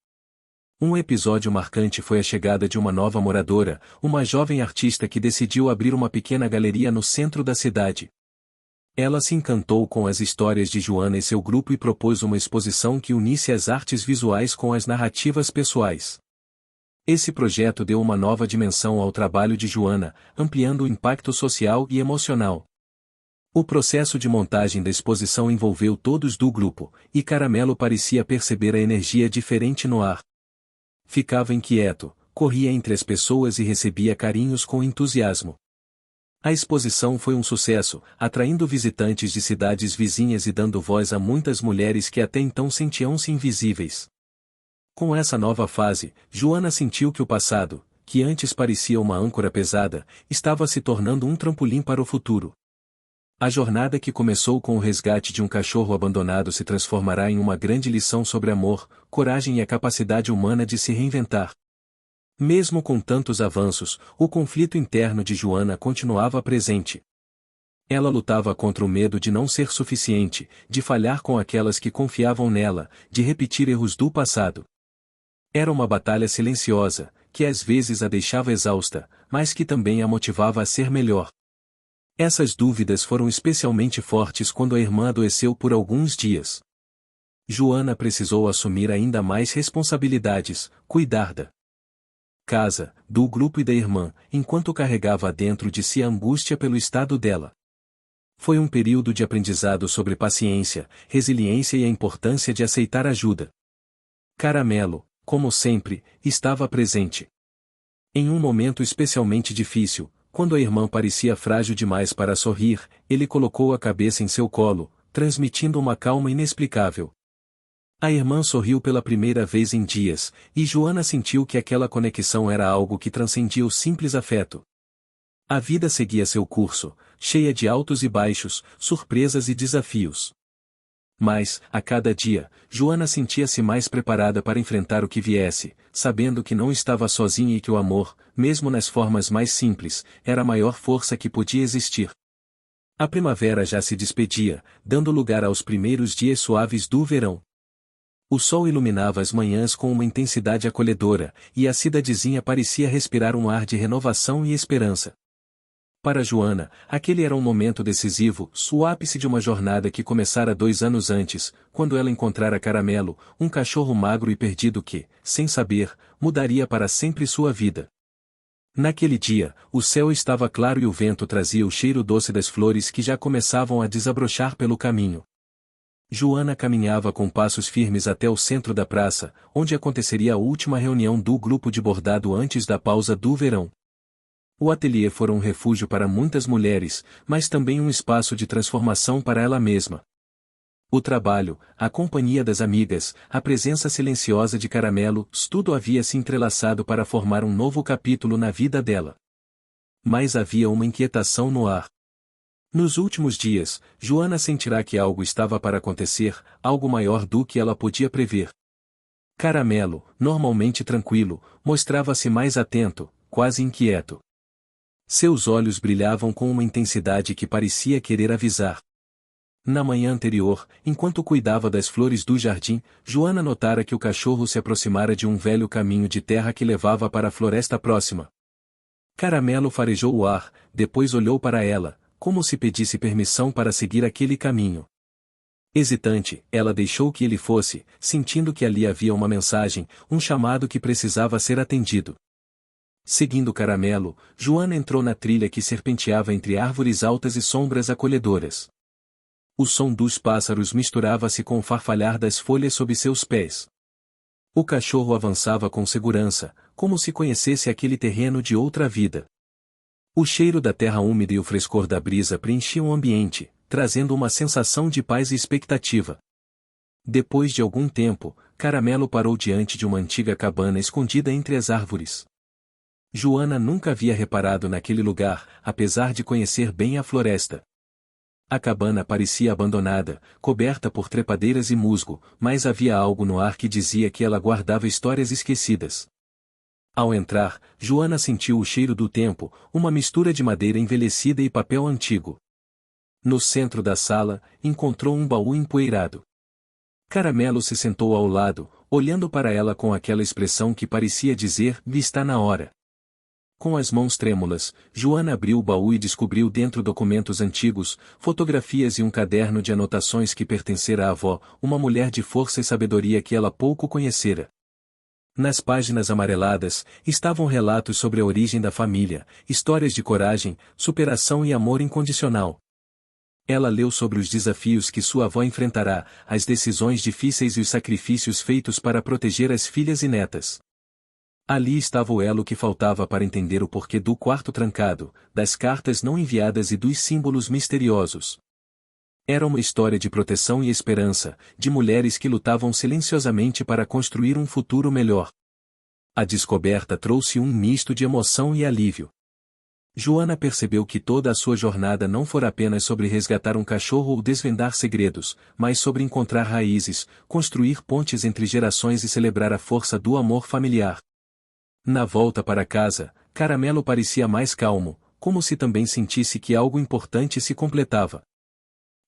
Speaker 1: Um episódio marcante foi a chegada de uma nova moradora, uma jovem artista que decidiu abrir uma pequena galeria no centro da cidade. Ela se encantou com as histórias de Joana e seu grupo e propôs uma exposição que unisse as artes visuais com as narrativas pessoais. Esse projeto deu uma nova dimensão ao trabalho de Joana, ampliando o impacto social e emocional. O processo de montagem da exposição envolveu todos do grupo, e Caramelo parecia perceber a energia diferente no ar. Ficava inquieto, corria entre as pessoas e recebia carinhos com entusiasmo. A exposição foi um sucesso, atraindo visitantes de cidades vizinhas e dando voz a muitas mulheres que até então sentiam-se invisíveis. Com essa nova fase, Joana sentiu que o passado, que antes parecia uma âncora pesada, estava se tornando um trampolim para o futuro. A jornada que começou com o resgate de um cachorro abandonado se transformará em uma grande lição sobre amor, coragem e a capacidade humana de se reinventar. Mesmo com tantos avanços, o conflito interno de Joana continuava presente. Ela lutava contra o medo de não ser suficiente, de falhar com aquelas que confiavam nela, de repetir erros do passado. Era uma batalha silenciosa, que às vezes a deixava exausta, mas que também a motivava a ser melhor. Essas dúvidas foram especialmente fortes quando a irmã adoeceu por alguns dias. Joana precisou assumir ainda mais responsabilidades, cuidar da casa, do grupo e da irmã, enquanto carregava dentro de si a angústia pelo estado dela. Foi um período de aprendizado sobre paciência, resiliência e a importância de aceitar ajuda. Caramelo, como sempre, estava presente. Em um momento especialmente difícil, quando a irmã parecia frágil demais para sorrir, ele colocou a cabeça em seu colo, transmitindo uma calma inexplicável. A irmã sorriu pela primeira vez em dias, e Joana sentiu que aquela conexão era algo que transcendia o simples afeto. A vida seguia seu curso, cheia de altos e baixos, surpresas e desafios. Mas, a cada dia, Joana sentia-se mais preparada para enfrentar o que viesse, sabendo que não estava sozinha e que o amor, mesmo nas formas mais simples, era a maior força que podia existir. A primavera já se despedia, dando lugar aos primeiros dias suaves do verão. O sol iluminava as manhãs com uma intensidade acolhedora, e a cidadezinha parecia respirar um ar de renovação e esperança. Para Joana, aquele era um momento decisivo, o ápice de uma jornada que começara 2 anos antes, quando ela encontrara Caramelo, um cachorro magro e perdido que, sem saber, mudaria para sempre sua vida. Naquele dia, o céu estava claro e o vento trazia o cheiro doce das flores que já começavam a desabrochar pelo caminho. Joana caminhava com passos firmes até o centro da praça, onde aconteceria a última reunião do grupo de bordado antes da pausa do verão. O ateliê fora um refúgio para muitas mulheres, mas também um espaço de transformação para ela mesma. O trabalho, a companhia das amigas, a presença silenciosa de Caramelo, tudo havia se entrelaçado para formar um novo capítulo na vida dela. Mas havia uma inquietação no ar. Nos últimos dias, Joana sentirá que algo estava para acontecer, algo maior do que ela podia prever. Caramelo, normalmente tranquilo, mostrava-se mais atento, quase inquieto. Seus olhos brilhavam com uma intensidade que parecia querer avisar. Na manhã anterior, enquanto cuidava das flores do jardim, Joana notara que o cachorro se aproximara de um velho caminho de terra que levava para a floresta próxima. Caramelo farejou o ar, depois olhou para ela, como se pedisse permissão para seguir aquele caminho. Hesitante, ela deixou que ele fosse, sentindo que ali havia uma mensagem, um chamado que precisava ser atendido. Seguindo Caramelo, Joana entrou na trilha que serpenteava entre árvores altas e sombras acolhedoras. O som dos pássaros misturava-se com o farfalhar das folhas sob seus pés. O cachorro avançava com segurança, como se conhecesse aquele terreno de outra vida. O cheiro da terra úmida e o frescor da brisa preenchiam o ambiente, trazendo uma sensação de paz e expectativa. Depois de algum tempo, Caramelo parou diante de uma antiga cabana escondida entre as árvores. Joana nunca havia reparado naquele lugar, apesar de conhecer bem a floresta. A cabana parecia abandonada, coberta por trepadeiras e musgo, mas havia algo no ar que dizia que ela guardava histórias esquecidas. Ao entrar, Joana sentiu o cheiro do tempo, uma mistura de madeira envelhecida e papel antigo. No centro da sala, encontrou um baú empoeirado. Caramelo se sentou ao lado, olhando para ela com aquela expressão que parecia dizer: "Está na hora". Com as mãos trêmulas, Joana abriu o baú e descobriu dentro documentos antigos, fotografias e um caderno de anotações que pertencera à avó, uma mulher de força e sabedoria que ela pouco conhecera. Nas páginas amareladas, estavam relatos sobre a origem da família, histórias de coragem, superação e amor incondicional. Ela leu sobre os desafios que sua avó enfrentará, as decisões difíceis e os sacrifícios feitos para proteger as filhas e netas. Ali estava o elo que faltava para entender o porquê do quarto trancado, das cartas não enviadas e dos símbolos misteriosos. Era uma história de proteção e esperança, de mulheres que lutavam silenciosamente para construir um futuro melhor. A descoberta trouxe um misto de emoção e alívio. Joana percebeu que toda a sua jornada não fora apenas sobre resgatar um cachorro ou desvendar segredos, mas sobre encontrar raízes, construir pontes entre gerações e celebrar a força do amor familiar. Na volta para casa, Caramelo parecia mais calmo, como se também sentisse que algo importante se completava.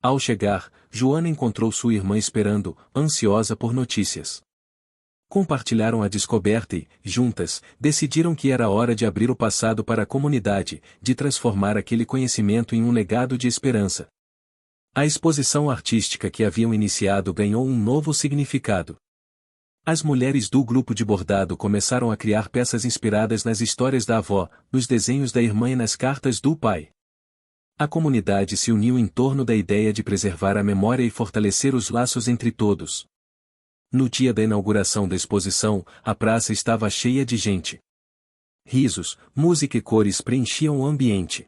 Speaker 1: Ao chegar, Joana encontrou sua irmã esperando, ansiosa por notícias. Compartilharam a descoberta e, juntas, decidiram que era hora de abrir o passado para a comunidade, de transformar aquele conhecimento em um legado de esperança. A exposição artística que haviam iniciado ganhou um novo significado. As mulheres do grupo de bordado começaram a criar peças inspiradas nas histórias da avó, nos desenhos da irmã e nas cartas do pai. A comunidade se uniu em torno da ideia de preservar a memória e fortalecer os laços entre todos. No dia da inauguração da exposição, a praça estava cheia de gente. Risos, música e cores preenchiam o ambiente.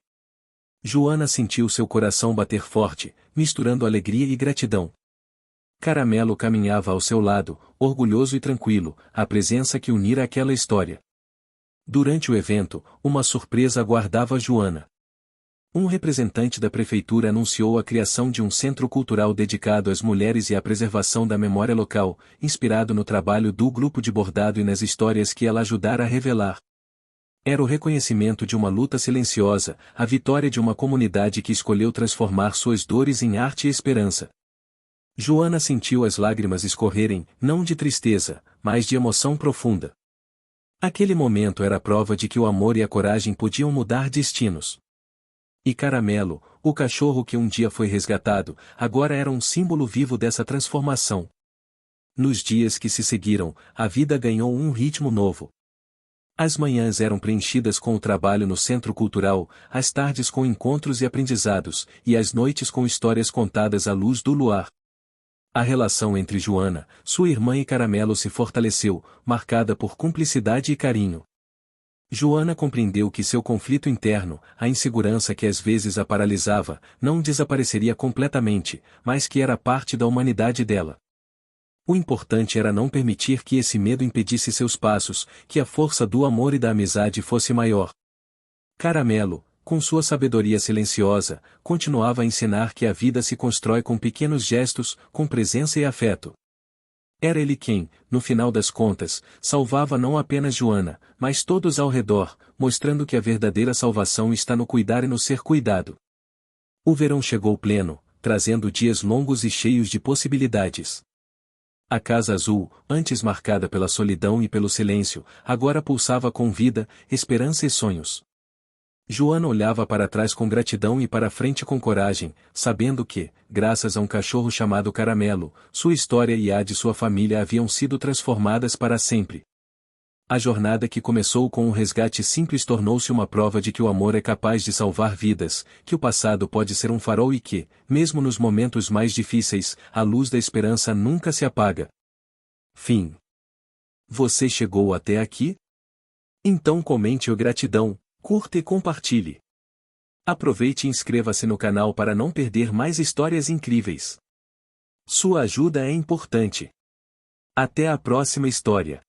Speaker 1: Joana sentiu seu coração bater forte, misturando alegria e gratidão. Caramelo caminhava ao seu lado, orgulhoso e tranquilo, a presença que unira aquela história. Durante o evento, uma surpresa aguardava Joana. Um representante da prefeitura anunciou a criação de um centro cultural dedicado às mulheres e à preservação da memória local, inspirado no trabalho do grupo de bordado e nas histórias que ela ajudara a revelar. Era o reconhecimento de uma luta silenciosa, a vitória de uma comunidade que escolheu transformar suas dores em arte e esperança. Joana sentiu as lágrimas escorrerem, não de tristeza, mas de emoção profunda. Aquele momento era a prova de que o amor e a coragem podiam mudar destinos. E Caramelo, o cachorro que um dia foi resgatado, agora era um símbolo vivo dessa transformação. Nos dias que se seguiram, a vida ganhou um ritmo novo. As manhãs eram preenchidas com o trabalho no centro cultural, as tardes com encontros e aprendizados, e as noites com histórias contadas à luz do luar. A relação entre Joana, sua irmã e Caramelo se fortaleceu, marcada por cumplicidade e carinho. Joana compreendeu que seu conflito interno, a insegurança que às vezes a paralisava, não desapareceria completamente, mas que era parte da humanidade dela. O importante era não permitir que esse medo impedisse seus passos, que a força do amor e da amizade fosse maior. Caramelo, com sua sabedoria silenciosa, continuava a ensinar que a vida se constrói com pequenos gestos, com presença e afeto. Era ele quem, no final das contas, salvava não apenas Joana, mas todos ao redor, mostrando que a verdadeira salvação está no cuidar e no ser cuidado. O verão chegou pleno, trazendo dias longos e cheios de possibilidades. A Casa Azul, antes marcada pela solidão e pelo silêncio, agora pulsava com vida, esperança e sonhos. Joana olhava para trás com gratidão e para frente com coragem, sabendo que, graças a um cachorro chamado Caramelo, sua história e a de sua família haviam sido transformadas para sempre. A jornada que começou com um resgate simples tornou-se uma prova de que o amor é capaz de salvar vidas, que o passado pode ser um farol e que, mesmo nos momentos mais difíceis, a luz da esperança nunca se apaga. Fim. Você chegou até aqui? Então comente o gratidão, curta e compartilhe. Aproveite e inscreva-se no canal para não perder mais histórias incríveis. Sua ajuda é importante. Até a próxima história.